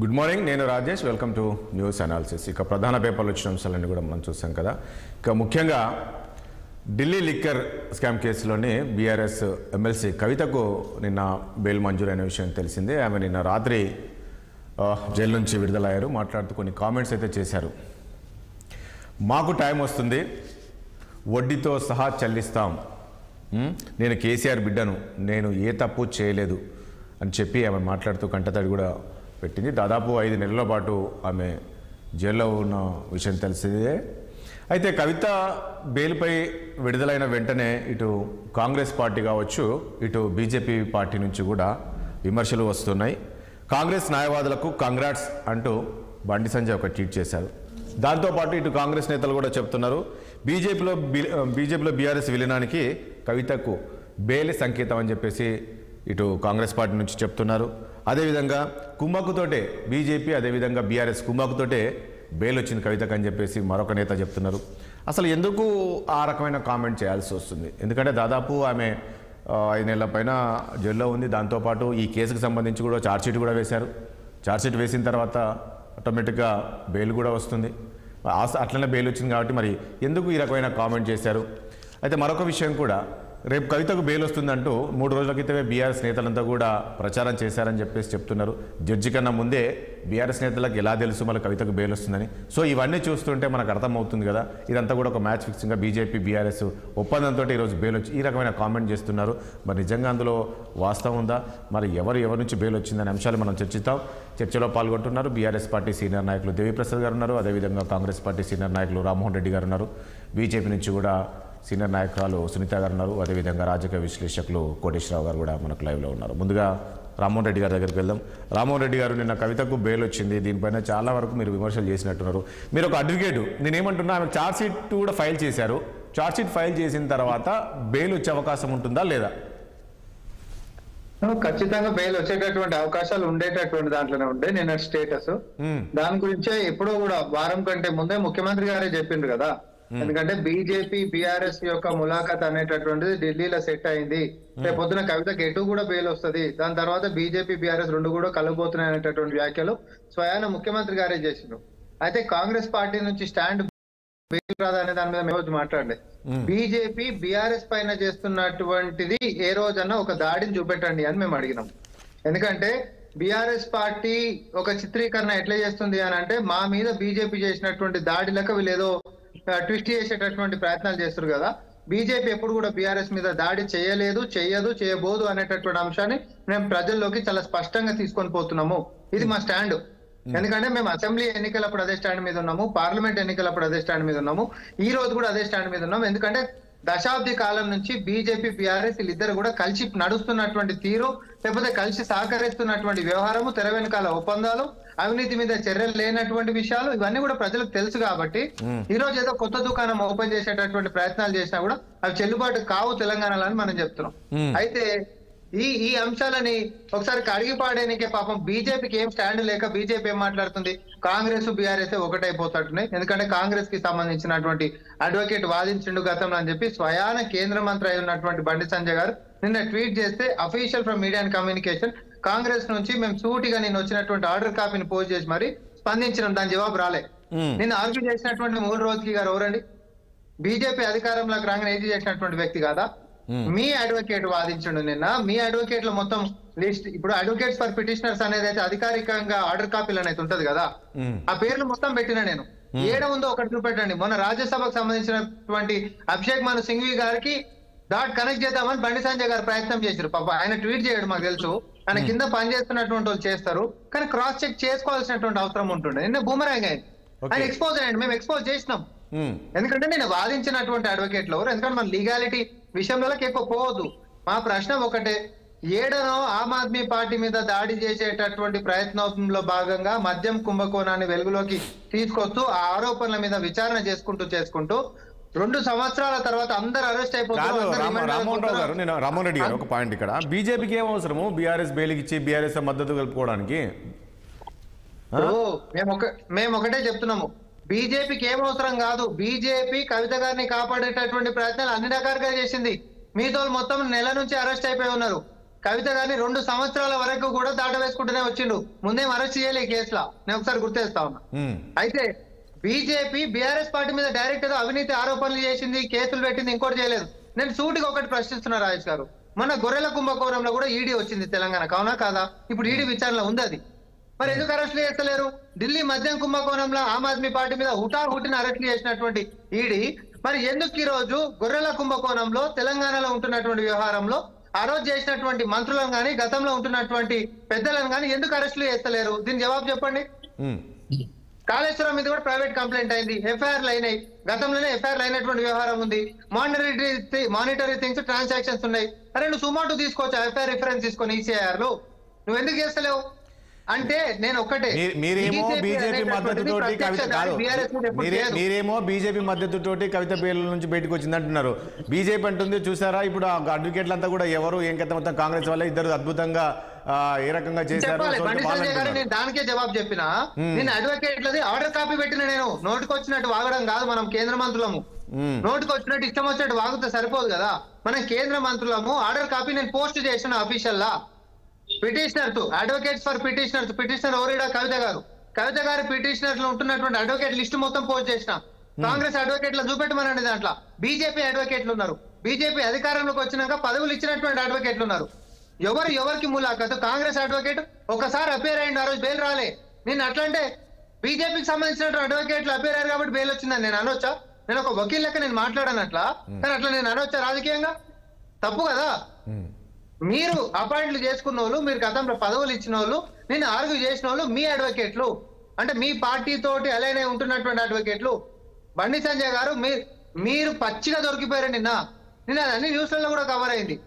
Good morning, నేను Rajesh. Welcome to news analysis. ఇక ప్రధాన పేపర్లు వచ్చిన అంశాలన్నీ కూడా మనం చూసాం కదా. ఇక ముఖ్యంగా ఢిల్లీ లిక్కర్ స్కామ్ కేసులోని బీఆర్ఎస్ ఎమ్మెల్సీ కవితకు నిన్న బెయిల్ మంజూరైన విషయం తెలిసిందే. ఆమె నిన్న రాత్రి జైలు నుంచి విడుదలయ్యారు. మాట్లాడుతూ కొన్ని కామెంట్స్ అయితే చేశారు. మాకు టైం వస్తుంది, వడ్డీతో సహా చెల్లిస్తాం, నేను కేసీఆర్ బిడ్డను, నేను ఏ తప్పు చేయలేదు అని చెప్పి ఆమె మాట్లాడుతూ కంటతడి కూడా పెట్టింది. దాదాపు 5 నెలల పాటు ఆమె జైల్లో ఉన్న విషయం తెలిసిందే. అయితే కవిత బెయిల్పై విడుదలైన వెంటనే ఇటు కాంగ్రెస్ పార్టీ కావచ్చు, ఇటు బీజేపీ పార్టీ నుంచి కూడా విమర్శలు వస్తున్నాయి. కాంగ్రెస్ న్యాయవాదులకు కంగ్రాట్స్ అంటూ బండి సంజయ్ ఒక ట్వీట్ చేశారు. దాంతోపాటు ఇటు కాంగ్రెస్ నేతలు కూడా చెప్తున్నారు, బీజేపీలో బీఆర్ఎస్ విలీనానికి కవితకు బెయిల్ సంకేతం అని చెప్పేసి ఇటు కాంగ్రెస్ పార్టీ నుంచి చెప్తున్నారు. అదేవిధంగా కుమ్మక్కుతోటే బీజేపీ, అదేవిధంగా బీఆర్ఎస్ కుమ్మక్కుతోటే బెయిల్ వచ్చింది కవితకు అని చెప్పేసి మరొక నేత చెప్తున్నారు. అసలు ఎందుకు ఆ రకమైన కామెంట్ చేయాల్సి వస్తుంది? ఎందుకంటే దాదాపు ఆమె 5 నెలల పైన జైల్లో ఉంది. దాంతోపాటు ఈ కేసుకు సంబంధించి కూడా ఛార్జ్షీట్ కూడా వేశారు. ఛార్జ్షీట్ వేసిన తర్వాత ఆటోమేటిక్గా బెయిల్ కూడా వస్తుంది. అట్లనే బెయిల్ వచ్చింది కాబట్టి మరి ఎందుకు ఈ రకమైన కామెంట్ చేశారు? అయితే మరొక విషయం కూడా, రేపు కవితకు బెయిల్ వస్తుందంటూ 3 రోజుల క్రితమే బీఆర్ఎస్ నేతలంతా కూడా ప్రచారం చేశారని చెప్పేసి చెప్తున్నారు. జడ్జి కన్నా ముందే బీఆర్ఎస్ నేతలకు ఎలా తెలుసు మళ్ళీ కవితకు బెయిల్ వస్తుందని? సో ఇవన్నీ చూస్తుంటే మనకు అర్థమవుతుంది కదా, ఇదంతా కూడా ఒక మ్యాచ్ ఫిక్సింగ్గా బీజేపీ బీఆర్ఎస్ ఒప్పందంతో ఈరోజు బెయిల్ వచ్చి ఈ రకమైన కామెంట్ చేస్తున్నారు. మరి నిజంగా అందులో వాస్తవం ఉందా? మరి ఎవరి నుంచి బెయిల్ వచ్చిందనే అంశాలు మనం చర్చిస్తాం. చర్చలో పాల్గొంటున్నారు బీఆర్ఎస్ పార్టీ సీనియర్ నాయకులు దేవిప్రసాద్ గారు ఉన్నారు. అదేవిధంగా కాంగ్రెస్ పార్టీ సీనియర్ నాయకులు రామ్మోహన్ రెడ్డి గారు ఉన్నారు. బీజేపీ నుంచి కూడా సీనియర్ నాయకురాలు సునీత గారు ఉన్నారు. అదేవిధంగా రాజకీయ విశ్లేషకులు కోటేశ్వరరావు గారు కూడా మనకు లైవ్లో ఉన్నారు. ముందుగా రామ్మోహన్ రెడ్డి గారి దగ్గరికి వెళ్దాం. రామ్మోహన్ రెడ్డి గారు, నిన్న కవితకు బెయిల్ వచ్చింది, దీనిపైన చాలా వరకు మీరు విమర్శలు చేసినట్టున్నారు. మీరు ఒక అడ్వకేటు, నేనేమంటున్నా, ఆమె ఛార్జ్షీట్ కూడా ఫైల్ చేశారు. ఛార్జ్షీట్ ఫైల్ చేసిన తర్వాత బెయిల్ వచ్చే అవకాశం ఉంటుందా లేదా? ఖచ్చితంగా బెయిల్ వచ్చేటటువంటి అవకాశాలు ఉండేటటువంటి దాంట్లోనే ఉండే నిన్న స్టేటస్. దాని గురించే ఎప్పుడో కూడా వారం కంటే ముందే ముఖ్యమంత్రి గారే చెప్పిండ్రు కదా. ఎందుకంటే బీజేపీ బీఆర్ఎస్ యొక్క ములాఖాత్ అనేటటువంటిది ఢిల్లీలో సెట్ అయింది. రేపు పొద్దున కవితకి ఎటు కూడా బెయిల్ వస్తుంది, దాని తర్వాత బీజేపీ బీఆర్ఎస్ రెండు కూడా కలగబోతున్నాయి అనేటటువంటి వ్యాఖ్యలు స్వయాన ముఖ్యమంత్రి గారే చేసిండ్రు. అయితే కాంగ్రెస్ పార్టీ నుంచి స్టాండ్ బెయిల్ రాదా అనే దాని మీద మేము మాట్లాడలేదు. బీజేపీ బీఆర్ఎస్ పైన చేస్తున్నటువంటిది ఏ రోజన్నా ఒక దాడిని చూపెట్టండి అని మేము అడిగినాం. ఎందుకంటే బీఆర్ఎస్ పార్టీ ఒక చిత్రీకరణ ఎట్లా చేస్తుంది అని అంటే, మా మీద బీజేపీ చేసినటువంటి దాడి లెక్క వీళ్ళు ఏదో ట్విస్ట్ చేసేటటువంటి ప్రయత్నాలు చేస్తారు కదా. బీజేపీ ఎప్పుడు కూడా బీఆర్ఎస్ మీద దాడి చేయలేదు, చెయ్యదు, చేయబోదు అనేటటువంటి అంశాన్ని మేము ప్రజల్లోకి చాలా స్పష్టంగా తీసుకొని పోతున్నాము. ఇది మా స్టాండ్. ఎందుకంటే మేము అసెంబ్లీ ఎన్నికలప్పుడు అదే స్టాండ్ మీద ఉన్నాము, పార్లమెంట్ ఎన్నికలప్పుడు అదే స్టాండ్ మీద ఉన్నాము, ఈ రోజు కూడా అదే స్టాండ్ మీద ఉన్నాము. ఎందుకంటే దశాబ్ది కాలం నుంచి బీజేపీ బీఆర్ఎస్ వీళ్ళిద్దరు కూడా కలిసి నడుస్తున్నటువంటి తీరు, లేకపోతే కలిసి సహకరిస్తున్నటువంటి వ్యవహారము, తెర వెనకాల ఒప్పందాలు, అవినీతి మీద చర్యలు లేనటువంటి విషయాలు, ఇవన్నీ కూడా ప్రజలకు తెలుసు. కాబట్టి ఈ రోజు ఏదో కొత్త దుకాణం ఓపెన్ చేసేటటువంటి ప్రయత్నాలు చేసినా కూడా అవి చెల్లుబాటు కావు తెలంగాణలో అని మనం చెప్తున్నాం. అయితే ఈ అంశాలని ఒకసారి కడిగి పాడేనికే పాపం బీజేపీకి ఏం స్టాండ్ లేక బీజేపీ ఏం మాట్లాడుతుంది, కాంగ్రెస్ బీఆర్ఎస్ ఒకటైపోతాడున్నాయి. ఎందుకంటే కాంగ్రెస్ కి సంబంధించినటువంటి అడ్వకేట్ వాదించిండు గతంలో అని చెప్పి స్వయాన కేంద్ర మంత్రి అయి ఉన్నటువంటి బండి సంజయ్ గారు నిన్న ట్వీట్ చేస్తే, official from media and communication, Congress నుంచి మేము సూటిగా నేను వచ్చినటువంటి ఆర్డర్ కాపీని పోస్ట్ చేసి మరి స్పందించడం, దాని జవాబు రాలే. నిన్న ఆర్గ్యూ చేసినటువంటి 3 రోజుకి గారు ఎవరండి? బీజేపీ అధికారంలోకి రాగానే ఏది చేసినటువంటి వ్యక్తి కాదా? మీ అడ్వకేట్ వాదించండు నిన్న. మీ అడ్వకేట్ల మొత్తం లిస్ట్, ఇప్పుడు అడ్వకేట్స్ ఫర్ పిటిషనర్స్ అనేది అయితే అధికారికంగా ఆర్డర్ కాపీలు అనేది ఉంటది కదా, ఆ పేర్లు మొత్తం పెట్టినా నేను. ఏడ ఉందో ఒకటి చూపెట్టండి. మొన్న రాజ్యసభకు సంబంధించినటువంటి అభిషేక్ మను సింఘ్వి గారికి కనెక్ట్ చేద్దామని బండి సంజయ్ గారు ప్రయత్నం చేశారు. పాప ఆయన ట్వీట్ చేయడు, మాకు తెలుసు. ఆయన కింద పనిచేస్తున్నటువంటి వాళ్ళు చేస్తారు, కానీ క్రాస్ చెక్ చేసుకోవాల్సినటువంటి అవసరం ఉంటుండే. నిన్న బూమరాంగ్ అయింది, ఆయన ఎక్స్పోజ్ అయ్యండి. మేము ఎక్స్పోజ్ చేసినాం. ఎందుకంటే నేను వాదించినటువంటి అడ్వకేట్లు ఎవరు? ఎందుకంటే మన లీగాలిటీ విషయంలోకి ఎక్కువ పోవద్దు. మా ప్రశ్న ఒకటే, ఏడనో ఆమ్ ఆద్మీ పార్టీ మీద దాడి చేసేటటువంటి ప్రయత్నంలో భాగంగా మద్యం కుంభకోణాన్ని వెలుగులోకి తీసుకొస్తూ ఆ ఆరోపణల మీద విచారణ చేసుకుంటూ 2 సంవత్సరాల తర్వాత అందరు అరెస్ట్ అయిపోతారు. రామ్మోహన్ రెడ్డి గారు, ఒక పాయింట్ ఇక్కడ, బీజేపీకి ఏం అవసరము బీఆర్ఎస్ బెయిల్కి ఇచ్చి బీఆర్ఎస్ మద్దతు కలుపుకోవడానికి? మేము ఒకటే చెప్తున్నాము, బీజేపీకి ఏం అవసరం కాదు. బీజేపీ కవిత గారిని కాపాడేటటువంటి ప్రయత్నాలు అన్ని రకాలుగా చేసింది. మీతో మొత్తం నెల నుంచి అరెస్ట్ అయిపోయి ఉన్నారు. కవిత గారిని 2 సంవత్సరాల వరకు కూడా దాటవేసుకుంటూనే వచ్చిండు. ముందేం అరెస్ట్ చేయలే ఈ కేసులో. నేను ఒకసారి గుర్తేస్తా ఉన్నా. అయితే బీజేపీ బీఆర్ఎస్ పార్టీ మీద డైరెక్ట్ గా అవినీతి ఆరోపణలు చేసింది, కేసులు పెట్టింది, ఇంకోటి చేయలేదు. నేను సూటిగా ఒకటి ప్రశ్నిస్తున్నా రాజేష్ గారు, మన గొర్రెల కుంభకోణంలో కూడా ఈడీ వచ్చింది తెలంగాణకు, అవునా కాదా? ఇప్పుడు ఈడీ విచారణ ఉంది అది. మరి ఎందుకు అరెస్టులు చేస్తలేరు? ఢిల్లీ మద్యం కుంభకోణంలో ఆమ్ ఆద్మీ పార్టీ మీద హుటాహుటిన అరెస్టులు చేసినటువంటి ఈడీ మరి ఎందుకు ఈ రోజు గొర్రెల కుంభకోణంలో తెలంగాణలో ఉంటున్నటువంటి వ్యవహారంలో ఆ రోజు చేసినటువంటి మంత్రులను కానీ గతంలో ఉంటున్నటువంటి పెద్దలను కానీ ఎందుకు అరెస్టులు చేస్తలేరు? దీని జవాబు చెప్పండి. కాళేశ్వరం మీద కూడా ప్రైవేట్ కంప్లైంట్ అయింది, ఎఫ్ఐఆర్లు అయినాయి, గతంలోనే ఎఫ్ఐఆర్లు అయినటువంటి వ్యవహారం ఉంది, మానిటరీ థింగ్స్ ట్రాన్సాక్షన్స్ ఉన్నాయి. అరే నువ్వు సుమాటు తీసుకోవచ్చు, ఎఫ్ఐఆర్ రిఫరెన్స్ తీసుకొని ఈసీఐఆర్లు, నువ్వు ఎందుకు చేస్తలేవు? అంటే నేను ఒక్కటే, మీరేమో బీజేపీ మద్దతుతోటి కవిత కాదు, మీరేమో బీజేపీ మద్దతుతోటి కవిత పేర్ల నుంచి బయటకు వచ్చింది అంటున్నారు. బీజేపీ అంటుంది చూసారా, ఇప్పుడు అడ్వకేట్లంతా కూడా ఎవరు ఏం కథ మొత్తం కాంగ్రెస్ వల్ల ఇద్దరు అద్భుతంగా ఏ రకంగా చేశారు. నేను దానికే జవాబు చెప్పిన, నేను అడ్వకేట్లది ఆర్డర్ కాపీ పెట్టిన, నేను నోటికి వచ్చినట్టు వాగడం కాదు. మనం కేంద్ర మంత్రులము, నోటికి వచ్చినట్టు ఇష్టం వచ్చినట్టు వాగితే సరిపోదు కదా. మనం కేంద్ర మంత్రులము, ఆర్డర్ కాపీ నేను పోస్ట్ చేసిన అఫీషియల్ లా. Petitioners, advocates for petitioners, petitioner ఓరిడా కవిత గారు, కవిత గారి పిటిషనర్స్ లో ఉంటున్నటువంటి అడ్వకేట్ లిస్ట్ మొత్తం పోస్ట్ చేసిన. కాంగ్రెస్ అడ్వకేట్ల చూపెట్టమనండి, దాంట్లో బీజేపీ అడ్వకేట్లు ఉన్నారు. బీజేపీ అధికారంలోకి వచ్చినాక పదవులు ఇచ్చినటువంటి అడ్వకేట్లు ఉన్నారు. ఎవరికి ములాఖతు? కాంగ్రెస్ అడ్వకేట్ ఒకసారి అపేర్ అయ్యింది, ఆ రోజు బెయిల్ రాలే. నేను అట్లా అంటే బీజేపీకి సంబంధించిన అడ్వకేట్లు అపేర్ అయ్యారు కాబట్టి బెయిల్ వచ్చిందని నేను అనొచ్చా? నేను ఒక వకీల్ లెక్క నేను మాట్లాడాను అట్లా, కానీ అట్లా నేను అనొచ్చా రాజకీయంగా? తప్పు కదా. మీరు అపాయింట్లు చేసుకున్న వాళ్ళు, మీరు గతంలో పదవులు ఇచ్చిన వాళ్ళు, నేను ఆర్గ్యూ చేసిన వాళ్ళు మీ అడ్వకేట్లు, అంటే మీ పార్టీ తోటి అలైన్ అయి ఉంటున్నటువంటి అడ్వకేట్లు. బండి సంజయ్ గారు మీరు పచ్చిగా దొరికిపోయారు నిన్న అన్ని న్యూస్లలో కూడా కవర్ అయింది.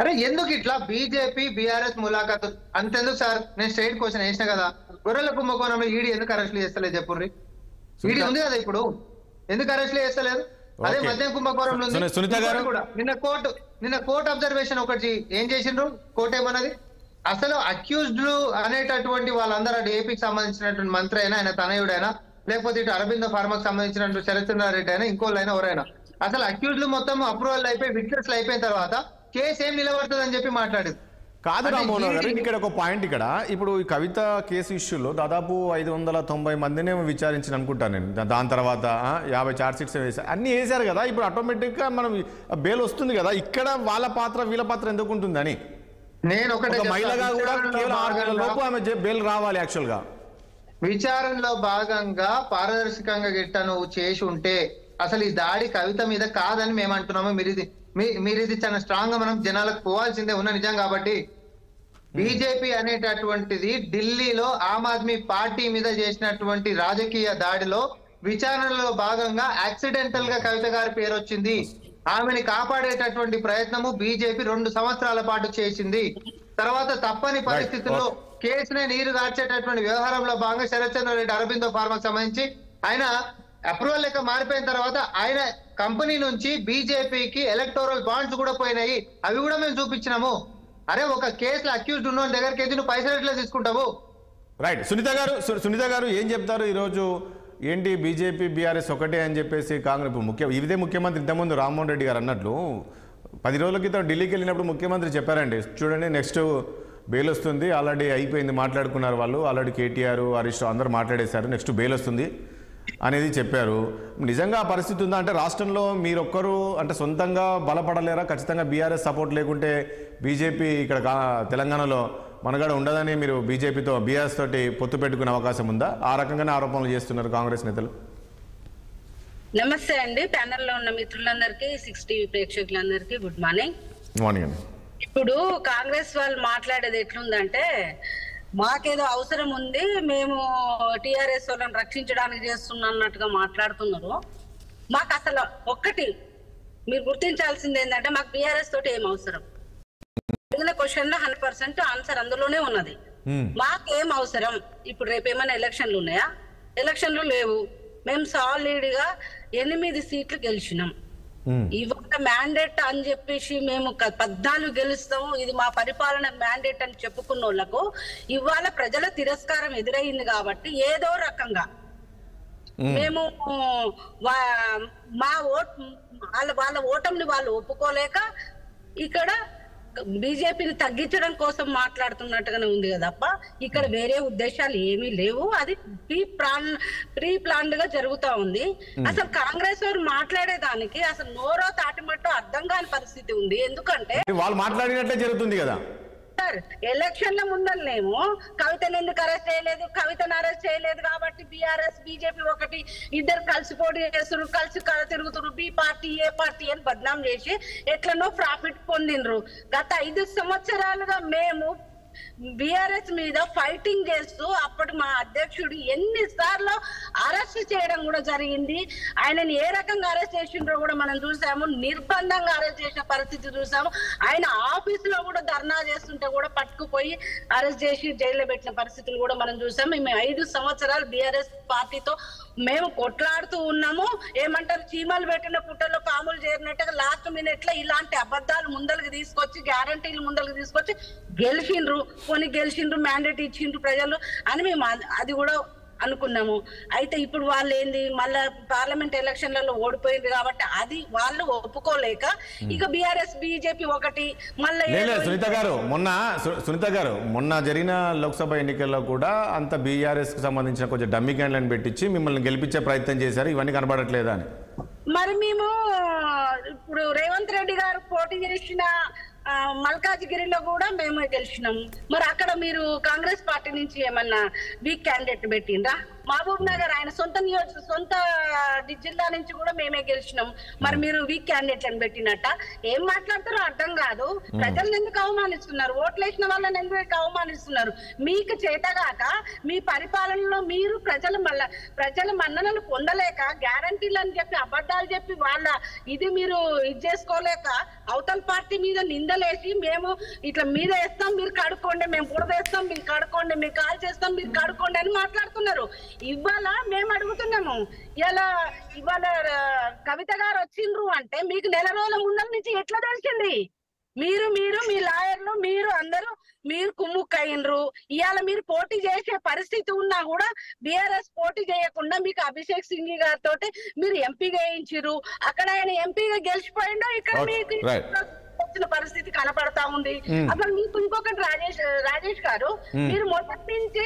అరే ఎందుకు ఇట్లా బీజేపీ బీఆర్ఎస్ ములాఖాతు అంతెందుకు సార్? నేను స్ట్రైట్ క్వశ్చన్ వేసిన కదా, గొర్రెల కుంభకోణంలో ఈడీ ఎందుకు అరెస్టులు చేస్తలేదు చెప్పుర్రి? ఈడీ ఉంది కదా ఇప్పుడు, ఎందుకు అరెస్టులు చేస్తలేదు? అదే మద్యం కుంభకోణంలో కూడా నిన్న కోర్టు అబ్జర్వేషన్ ఒకటి ఏం చేసిండ్రు? కోర్టు ఏమన్నది, అసలు అక్యూజ్డ్ అనేటటువంటి వాళ్ళందరూ అటు ఏపీకి సంబంధించినటువంటి మంత్రి అయినా, ఆయన తనయుడైనా, లేకపోతే ఇటు అరబిందో ఫార్మాకి సంబంధించినటువంటి శరత్చంద్రారెడ్డి అయినా, ఇంకోళ్ళైనా ఎవరైనా, అసలు అక్యూజ్డ్ మొత్తం అప్రూవల్ అయిపోయి విట్నెస్లు అయిపోయిన తర్వాత కేసు ఏం నిలబడుతుంది అని చెప్పి మాట్లాడేది కాదు. రామ్మోహన్ గారు, ఇక్కడ ఒక పాయింట్, ఇక్కడ ఇప్పుడు ఈ కవిత కేసు ఇష్యూలో దాదాపు 590 మందినే విచారించిన అనుకుంటాను నేను. దాని తర్వాత 50 ఛార్జ్షీట్స్ వేసారు, అన్ని వేశారు కదా. ఇప్పుడు ఆటోమేటిక్గా మనం బెయిల్ వస్తుంది కదా. ఇక్కడ వాళ్ళ పాత్ర వీళ్ళ పాత్ర ఎందుకు ఉంటుందని, నేను ఒకటే, మహిళగా కూడా కేవలం 6 నెలల లోపు ఆమె బెయిల్ రావాలి. యాక్చువల్ గా విచారణలో భాగంగా పారదర్శకంగా గిట్ట నువ్వు చేసి ఉంటే అసలు ఈ దాడి కవిత మీద కాదని మేము అంటున్నాము. మీరు ఇది చాలా స్ట్రాంగ్ గా మనం జనాలకు పోవాల్సిందే ఉన్న నిజం. కాబట్టి బీజేపీ అనేటటువంటిది ఢిల్లీలో ఆమ్ ఆద్మీ పార్టీ మీద చేసినటువంటి రాజకీయ దాడిలో విచారణలో భాగంగా యాక్సిడెంటల్ గా కవిత గారి పేరు వచ్చింది. ఆమెని కాపాడేటటువంటి ప్రయత్నము బీజేపీ 2 సంవత్సరాల పాటు చేసింది. తర్వాత తప్పని పరిస్థితుల్లో కేసునే నీరు గార్చేటటువంటి వ్యవహారంలో భాగంగా శరత్చంద్రారెడ్డి అరబిందో ఫార్మాకి సంబంధించి ఆయన అప్రూవల్ లెక్క మారిపోయిన తర్వాత ఆయన కంపెనీ నుంచి బీజేపీకి ఎలక్టోరల్ బాండ్స్ కూడా పోయినాయి. అవి కూడా మేము చూపించినాము. అరే ఒక కేసులో అక్యూజ్డ్ ఉన్న దగ్గరికి అయితే నువ్వు పైసలు ఎట్లా తీసుకుంటావు? రైట్. సునీత గారు ఏం చెప్తారు ఈరోజు? ఏంటి బీజేపీ బీఆర్ఎస్ ఒకటే అని చెప్పేసి కాంగ్రెస్ ఇదే ముఖ్యమంత్రి ఇంతకుముందు రామ్మోహన్ రెడ్డి గారు అన్నట్లు 10 రోజుల క్రితం ఢిల్లీకి వెళ్ళినప్పుడు ముఖ్యమంత్రి చెప్పారండి, చూడండి నెక్స్ట్ బెయిల్ వస్తుంది, ఆల్రెడీ అయిపోయింది, మాట్లాడుకున్నారు వాళ్ళు, ఆల్రెడీ కేటీఆర్ హరీష్ అందరూ మాట్లాడేశారు, నెక్స్ట్ బెయిల్ వస్తుంది అనేది చెప్పారు. నిజంగా ఆ పరిస్థితి ఉందా? అంటే రాష్ట్రంలో మీరొక్కరు అంటే సొంతంగా బలపడలేరా? ఖచ్చితంగా బీఆర్ఎస్ సపోర్ట్ లేకుంటే బీజేపీ ఇక్కడ తెలంగాణలో మనగడ ఉండదని మీరు బీజేపీతో బీఆర్ఎస్ తోటి పొత్తు పెట్టుకునే అవకాశం ఉందా? ఆ రకంగానే ఆరోపణలు చేస్తున్నారు కాంగ్రెస్ నేతలు. నమస్తే అండి, ప్యానెల్ లో ఉన్న మిత్రులందరికీ, 6 టీవీ ప్రేక్షకులందరికీ గుడ్ మార్నింగ్. మార్నింగ్ అండి. ఇప్పుడు కాంగ్రెస్ వాళ్ళు మాట్లాడేది ఎట్లుందంటే, మాకేదో అవసరం ఉంది, మేము టిఆర్ఎస్ వాళ్ళని రక్షించడానికి చేస్తున్నట్టుగా మాట్లాడుతున్నారు. మాకు అసలు ఒక్కటి మీరు గుర్తించాల్సింది ఏంటంటే, మాకు బీఆర్ఎస్ తోటి ఏం అవసరం? అడిగిన క్వశ్చన్ లో 100% ఆన్సర్ అందులోనే ఉన్నది. మాకేం అవసరం? ఇప్పుడు రేపు ఏమైనా ఎలక్షన్లు ఉన్నాయా? ఎలక్షన్లు లేవు. మేము సాలిడ్ గా 8 సీట్లు గెలిచినాం. ఇవాళ మ్యాండేట్ అని చెప్పేసి మేము 14 గెలుస్తాము, ఇది మా పరిపాలన మ్యాండేట్ అని చెప్పుకున్న వాళ్ళకు ఇవాళ ప్రజల తిరస్కారం ఎదురైంది. కాబట్టి ఏదో రకంగా మేము మా వాళ్ళ ఓటమిని వాళ్ళు ఒప్పుకోలేక ఇక్కడ బీజేపీని తగ్గించడం కోసం మాట్లాడుతున్నట్టుగానే ఉంది కదా తప్ప ఇక్కడ వేరే ఉద్దేశాలు ఏమీ లేవు. అది ప్రీ ప్లాన్డ్ గా జరుగుతా ఉంది. అసలు కాంగ్రెస్ వారు మాట్లాడేదానికి అసలు నోరో తాటిమట్టో అర్థం కాని పరిస్థితి ఉంది. ఎందుకంటే వాళ్ళు మాట్లాడినట్లే జరుగుతుంది కదా సార్. ఎలక్షన్ల ముందరనేమో కవితను ఎందుకు అరెస్ట్ చేయలేదు, కవితను అరెస్ట్ చేయలేదు కాబట్టి బీఆర్ఎస్ బీజేపీ ఒకటి ఇద్దరు కలిసి పోటీ చేస్తున్నారు, కలిసి తిరుగుతున్నారు, బి పార్టీ ఏ పార్టీ అని బద్నాం చేసి ఎట్లనో ప్రాఫిట్ పొందినరు. గత 5 సంవత్సరాలుగా మేము బీఆర్ఎస్ మీద ఫైటింగ్ చేస్తూ అప్పటి మా అధ్యక్షుడు ఎన్నిసార్లు అరెస్ట్ చేయడం కూడా జరిగింది. ఆయనని ఏ రకంగా అరెస్ట్ చేసిండ్రో కూడా మనం చూసాము. నిర్బంధంగా అరెస్ట్ చేసిన పరిస్థితి చూసాము. ఆయన ఆఫీస్ లో కూడా ధర్నా చేస్తుంటే కూడా పట్టుకుపోయి అరెస్ట్ చేసి జైల్లో పెట్టిన పరిస్థితులు కూడా మనం చూసాము. మేము 5 సంవత్సరాలు బీఆర్ఎస్ పార్టీతో మేము కొట్లాడుతూ ఉన్నాము. ఏమంటారు, చీమలు పెట్టిన పుట్టలో పాములు చేరినట్టుగా లాస్ట్ మినిట్ లో ఇలాంటి అబద్ధాలు ముందరికి తీసుకొచ్చి, గ్యారంటీలు ముందరికి తీసుకొచ్చి గెలిచిండ్రు. కొన్ని గెలిచిండ్రు, మ్యాండేట్ ఇచ్చిండ్రు ప్రజలు అని మేము అది కూడా అనుకున్నాము. అయితే ఇప్పుడు వాళ్ళు ఏంది, మళ్ళా పార్లమెంట్ ఎలక్షన్లలో ఓడిపోయింది కాబట్టి అది వాళ్ళు ఒప్పుకోలేక ఇక బీఆర్ఎస్ బీజేపీ ఒకటి మళ్ళీ సునీత గారు మొన్న జరిగిన లోక్సభ ఎన్నికల్లో కూడా అంత బీఆర్ఎస్ కి సంబంధించిన కొంచెం డమ్మీ క్యాండిడేట్లను పెట్టించి మిమ్మల్ని గెలిపించే ప్రయత్నం చేశారు. ఇవన్నీ కనబడట్లేదా అని? మరి మేము ఇప్పుడు రేవంత్ రెడ్డి గారు పోటీ చేసిన మల్కాజ్గిరిలో కూడా మేము గెలిచినాము. మరి అక్కడ మీరు కాంగ్రెస్ పార్టీ నుంచి ఏమన్నా వీక్ క్యాండిడేట్ పెట్టిండ్రా? మహబూబ్ నగర్ ఆయన సొంత జిల్లా నుంచి కూడా మేమే గెలిచినాం. మరి మీరు వీక్ క్యాండిడేట్ అని పెట్టినట్ట ఏం మాట్లాడతారో అర్థం కాదు. ప్రజలను ఎందుకు అవమానిస్తున్నారు? ఓట్లు వేసిన వాళ్ళని ఎందుకు అవమానిస్తున్నారు? మీకు చేతగాక మీ పరిపాలనలో మీరు ప్రజల మన్ననలు పొందలేక గ్యారంటీలు అని చెప్పి అబద్ధాలు చెప్పి వాళ్ళ ఇది మీరు ఇది చేసుకోలేక అవతల పార్టీ మీద నిందలేసి మేము ఇట్లా మీద వేస్తాం మీరు కడుక్కోండి, మేము బుడదేస్తాం మీరు కడుక్కోండి, మేము కాల్ చేస్తాం మీరు కడుక్కోండి అని మాట్లాడుతున్నారు. ఇవాళ మేము అడుగుతున్నాము, ఇవాళ కవిత గారు వచ్చిండ్రు అంటే మీకు నెల రోజుల ముందర నుంచి ఎట్లా తెలిసింది? మీరు మీ లాయర్లు మీరు అందరూ మీరు కుమ్ముక్కయ్యిండ్రు. ఇవాళ మీరు పోటీ చేసే పరిస్థితి ఉన్నా కూడా బీఆర్ఎస్ పోటీ చేయకుండా మీకు అభిషేక్ సింఘి గారితో మీరు ఎంపీగా వేయించారు. అక్కడ ఆయన ఎంపీగా గెలిచిపోయిండో ఇక్కడ మీకు వచ్చిన పరిస్థితి కనపడతా ఉంది. అసలు మీకు ఇంకొకటి రాజేష్ గారు, మీరు మొదటి నుంచి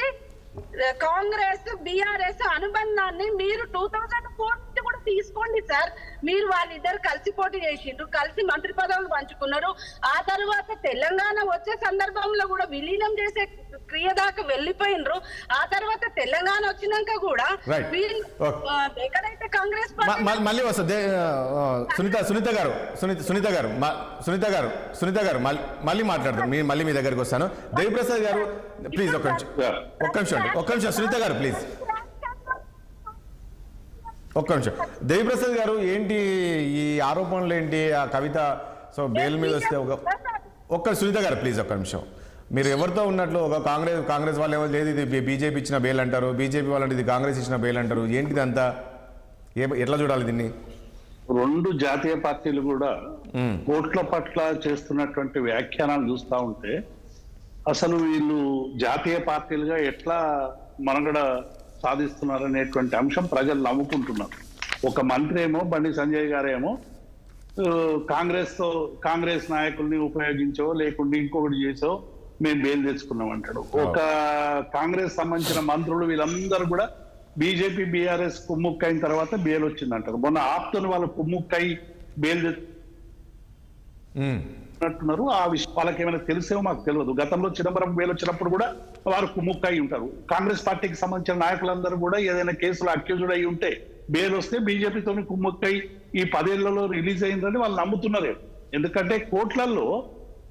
కాంగ్రెస్ బీఆర్ఎస్ అనుబంధాన్ని మీరు 2004 నుంచి కూడా తీసుకోండి సార్. మీరు వాళ్ళిద్దరు కలిసి పోటీ చేసిండ్రు, కలిసి మంత్రి పదవులు పంచుకున్నారు. ఆ తర్వాత తెలంగాణ వచ్చే సందర్భంలో కూడా విలీనం చేసే క్రియ దాకా వెళ్ళిపోయినరు. ఆ తర్వాత తెలంగాణ వచ్చినాక కూడా ఎక్కడైతే కాంగ్రెస్ మళ్ళీ వస్తుంది. సునీత గారు మళ్ళీ మాట్లాడతారు. మళ్ళీ మీ దగ్గరికి వస్తాను. దేవిప్రసాద్ గారు ప్లీజ్ ఒక్క నిమిషం సునీత గారు ప్లీజ్ ఒక్క నిమిషం. దేవిప్రసాద్ గారు ఏంటి ఈ ఆరోపణలు ఏంటి? ఆ కవిత సో బెయిల్ మీద వస్తే సునీత గారు ప్లీజ్ ఒక్క నిమిషం. మీరు ఎవరితో ఉన్నట్లు ఒక కాంగ్రెస్ వాళ్ళు ఏమో లేదు ఇది బీజేపీ ఇచ్చిన బెయిల్ అంటారు, బీజేపీ వాళ్ళంటే ఇది కాంగ్రెస్ ఇచ్చిన బెయిల్ అంటారు. ఏంటిది అంతా? ఎట్లా చూడాలి దీన్ని? రెండు జాతీయ పార్టీలు కూడా కోర్టుల పట్ల చేస్తున్నటువంటి వ్యాఖ్యానాలు చూస్తూ ఉంటే అసలు వీళ్ళు జాతీయ పార్టీలుగా ఎట్లా మనుగడ సాధిస్తున్నారు అనేటువంటి అంశం ప్రజలు నమ్ముకుంటున్నారు. ఒక మంత్రి ఏమో బండి సంజయ్ గారేమో కాంగ్రెస్ నాయకుల్ని ఉపయోగించో లేకుండా ఇంకొకటి చేసో మేము బెయిల్ తెచ్చుకున్నాం అంటాడు. ఒక కాంగ్రెస్ సంబంధించిన మంత్రులు వీళ్ళందరూ కూడా బీజేపీ బీఆర్ఎస్ కుమ్ముక్కైన తర్వాత బెయిల్ వచ్చిందంటారు. మొన్న ఆప్తోని వాళ్ళు కుమ్ముక్కై బెయిల్ అంటున్నారు. ఆ విషయం వాళ్ళకి ఏమైనా తెలిసేమో మాకు తెలియదు. గతంలో చిదంబరం బెయిల్ వచ్చినప్పుడు కూడా వారు కుమ్ముక్కై ఉంటారు. కాంగ్రెస్ పార్టీకి సంబంధించిన నాయకులందరూ కూడా ఏదైనా కేసులో అక్యూజ్డ్ అయి ఉంటే బెయిల్ వస్తే బీజేపీతో కుమ్ముక్కై ఈ 10 ఏళ్లలో రిలీజ్ అయిందని వాళ్ళు నమ్ముతున్నారే. ఎందుకంటే కోర్టులలో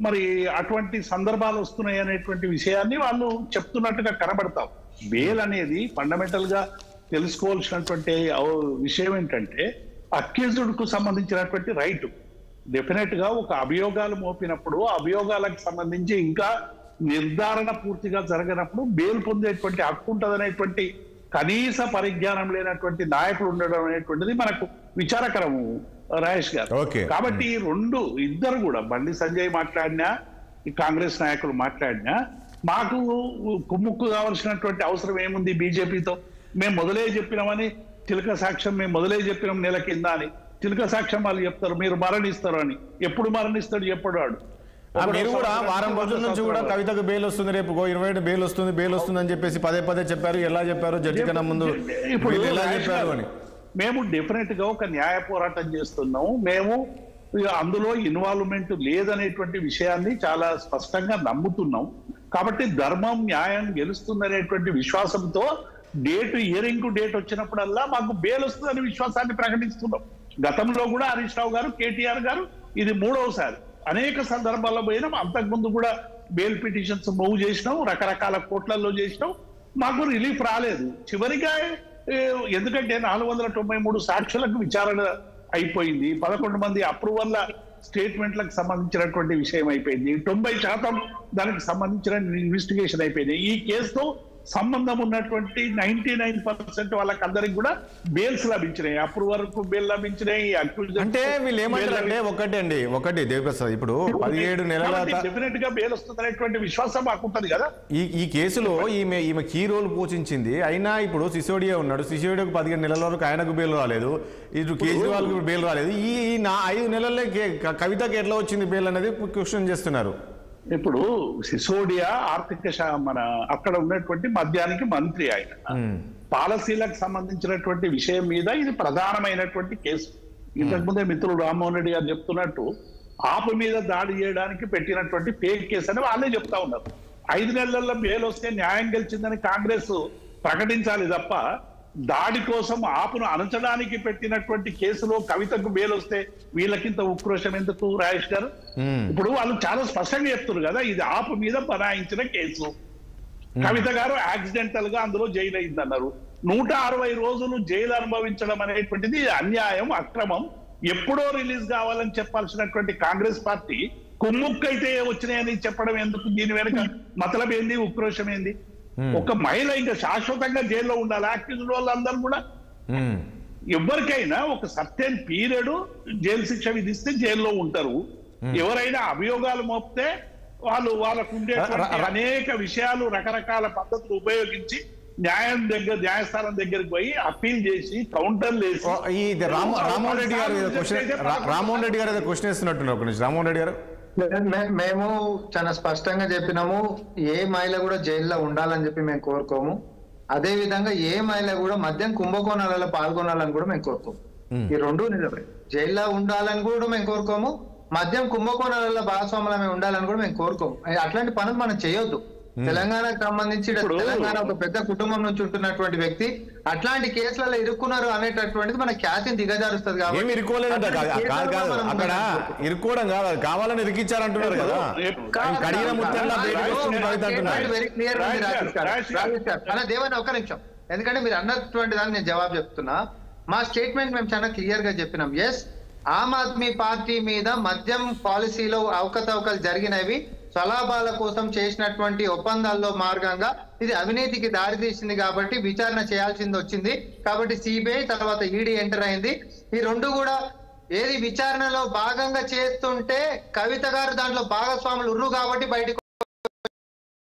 మరి అటువంటి సందర్భాలు వస్తున్నాయి అనేటువంటి విషయాన్ని వాళ్ళు చెప్తున్నట్టుగా కనబడతాం. బెయిల్ అనేది ఫండమెంటల్ గా తెలుసుకోవాల్సినటువంటి విషయం ఏంటంటే అక్యూజ్డ్ కు సంబంధించినటువంటి రైట్. డెఫినెట్ గా ఒక అభియోగాలు మోపినప్పుడు అభియోగాలకు సంబంధించి ఇంకా నిర్ధారణ పూర్తిగా జరగనప్పుడు బెయిల్ పొందేటువంటి హక్కు ఉంటుందనేటువంటి కనీస పరిజ్ఞానం లేనటువంటి నాయకులు ఉండడం అనేటువంటిది మనకు విచారకరము రాజేష్ గారు. కాబట్టి ఇద్దరు కూడా బండి సంజయ్ మాట్లాడినా కాంగ్రెస్ నాయకులు మాట్లాడినా మాకు కుమ్ముక్కు కావాల్సినటువంటి అవసరం ఏముంది బీజేపీతో? మేము మొదలే చెప్పినామని చిలక సాక్ష్యం మేము మొదలే చెప్పినాం నెల కింద అని చిలక సాక్ష్యం వాళ్ళు చెప్తారు మీరు మరణిస్తారు అని. ఎప్పుడు మరణిస్తాడు చెప్పాడు వాడు. మీరు కూడా వారం రోజుల నుంచి కూడా కవితకు బెయిల్ వస్తుంది, రేపు 27 బెయిల్ వస్తుంది అని చెప్పేసి పదే చెప్పారు. ఎలా చెప్పారు జడ్జి కన్నా ముందు, ఇప్పుడు ఎలా చెప్పారు అని? మేము డెఫినెట్ గా ఒక న్యాయ పోరాటం చేస్తున్నాం. మేము అందులో ఇన్వాల్వ్మెంట్ లేదనేటువంటి విషయాన్ని చాలా స్పష్టంగా నమ్ముతున్నాం. కాబట్టి ధర్మం న్యాయం గెలుస్తుందనేటువంటి విశ్వాసంతో హియరింగ్ కు డేట్ వచ్చినప్పుడల్లా మాకు బెయిల్ వస్తుందనే విశ్వాసాన్ని ప్రకటిస్తున్నాం. గతంలో కూడా హరీష్ రావు గారు, కేటీఆర్ గారు ఇది 3వసారి అనేక సందర్భాల్లో పోయినాం. అంతకుముందు కూడా బెయిల్ పిటిషన్స్ మూవ్ చేసినాం, రకరకాల కోర్టులలో చేసినాం, మాకు రిలీఫ్ రాలేదు. చివరిగా ఎందుకంటే 493 సాక్షులకు విచారణ అయిపోయింది, 11 మంది అప్రూవల్ స్టేట్మెంట్లకు సంబంధించినటువంటి విషయం అయిపోయింది, 90% దానికి సంబంధించిన ఇన్వెస్టిగేషన్ అయిపోయింది. ఈ కేసుతో సంబంధం ఉన్నటువంటి 99% వాళ్ళకందరికి కూడా బెయిల్స్ లభించినాయి, అప్రూవల్ కు బెయిల్ లభించినాయి. అంటే వీళ్ళు ఏమంటారంటే ఒకటి దేవిప్రసాద్, ఇప్పుడు 17 నెలల డెఫినెట్ గా బెయిల్ వస్తుందనేటువంటి విశ్వాసం మాకు ఉంటుంది కదా. ఈ కేసులో ఈమె కీ రోల్ పోషించింది. అయినా ఇప్పుడు సిసోడియా ఉన్నాడు, సిసోడియాకు 15 నెలల వరకు ఆయనకు బెయిల్ రాలేదు, ఇటు కేజ్రీవాల్ కు బెయిల్ రాలేదు. ఈ 5 నెలల్లో కవితకి ఎట్లా వచ్చింది బెయిల్ అనేది క్వశ్చన్ చేస్తున్నారు. ఇప్పుడు సిసోడియా మన అక్కడ ఉన్నటువంటి మద్యానికి మంత్రి, ఆయన పాలసీలకు సంబంధించినటువంటి విషయం మీద ఇది ప్రధానమైనటువంటి కేసు. ఇంతకుముందే మిత్రుడు రామ్మోహన్ రెడ్డి గారు చెప్తున్నట్టు ఆపు మీద దాడి చేయడానికి పెట్టినటువంటి ఫేక్ కేసు అని వాళ్ళే చెప్తా ఉన్నారు. 5 నెలల్లో బెయిల్ వస్తే న్యాయం గెలిచిందని కాంగ్రెస్ ప్రకటించాలి తప్ప దాడి కోసం ఆపును అణచడానికి పెట్టినటువంటి కేసులో కవితకు బెయిల్ వస్తే వీళ్ళకింత ఉక్రోషం ఎందుకు రాజేష్ గారు? ఇప్పుడు వాళ్ళు చాలా స్పష్టంగా చెప్తున్నారు కదా, ఇది ఆపు మీద బనాయించిన కేసు. కవిత గారు యాక్సిడెంటల్ గా అందులో జైలు అయిందన్నారు. 160 రోజులు జైలు అనుభవించడం అనేటువంటిది అన్యాయం, అక్రమం. ఎప్పుడో రిలీజ్ కావాలని చెప్పాల్సినటువంటి కాంగ్రెస్ పార్టీ కుమ్ముక్కైతే వచ్చినాయని చెప్పడం ఎందుకు? దీని వెనుక మతలబ్ ఏంది, ఉక్రోషం ఏంది? ఒక మహిళ ఇంకా శాశ్వతంగా జైల్లో ఉండాలి. యాక్టివ్ వాళ్ళందరూ కూడా ఎవరికైనా ఒక సర్టెన్ పీరియడ్ జైలు శిక్ష విధిస్తే జైల్లో ఉంటారు. ఎవరైనా అభియోగాలు మోపితే వాళ్ళకు ఉండే అనేక విషయాలు, రకరకాల పద్ధతులు ఉపయోగించి న్యాయస్థానం దగ్గరికి పోయి అప్పీల్ చేసి కౌంటర్లు వేసి. రామ్మోహన్ రెడ్డి గారు క్వశ్చన్ వేస్తున్నట్టున్నారు. రామ్మోహన్ రెడ్డి గారు, మేము చాలా స్పష్టంగా చెప్పినాము, ఏ మహిళ కూడా జైల్లో ఉండాలని చెప్పి మేము కోరుకోము. అదే విధంగా ఏ మహిళ కూడా మద్యం కుంభకోణాలలో పాల్గొనాలని కూడా మేము కోరుకోము. ఈ రెండు నిజమే. జైల్లో ఉండాలని కూడా మేము కోరుకోము, మద్యం కుంభకోణాలలో భాగస్వాములమే ఉండాలని కూడా మేము కోరుకోము. అట్లాంటి పనులు మనం చేయొద్దు. తెలంగాణకు సంబంధించి తెలంగాణ ఒక పెద్ద కుటుంబం నుంచి ఉంటున్నటువంటి వ్యక్తి అట్లాంటి కేసులలో ఇరుక్కున్నారు అనేటటువంటిది మన ఖ్యాతిని దిగజారుస్తుంది. కాబట్టి అక్కడ ఇరుక్కోవడం కాదు, కావాలని ఇరికిచ్చారంటున్నారు కదా. వెరీ క్లియర్ ఉంది రాజేష్ గారు. అలా దేవన్ ఒక నిమిషం, ఎందుకంటే మీరు అన్నటువంటి దాన్ని నేను జవాబు చెప్తున్నా. మా స్టేట్మెంట్ మేము చాలా క్లియర్ గా చెప్పినాం. ఎస్, ఆమ్ ఆద్మీ పార్టీ మీద మద్యం పాలసీలో అవకతవకలు జరిగినవి, స్వలాభాల కోసం చేసినటువంటి ఒప్పందాల్లో మార్గంగా ఇది అవినీతికి దారితీసింది కాబట్టి విచారణ చేయాల్సింది వచ్చింది. కాబట్టి సిబిఐ తర్వాత ఈడీ ఎంటర్ అయింది. ఈ రెండు కూడా ఏది విచారణలో భాగంగా చేస్తుంటే కవిత గారు దాంట్లో భాగస్వాములు ఉర్రు కాబట్టి బయటకు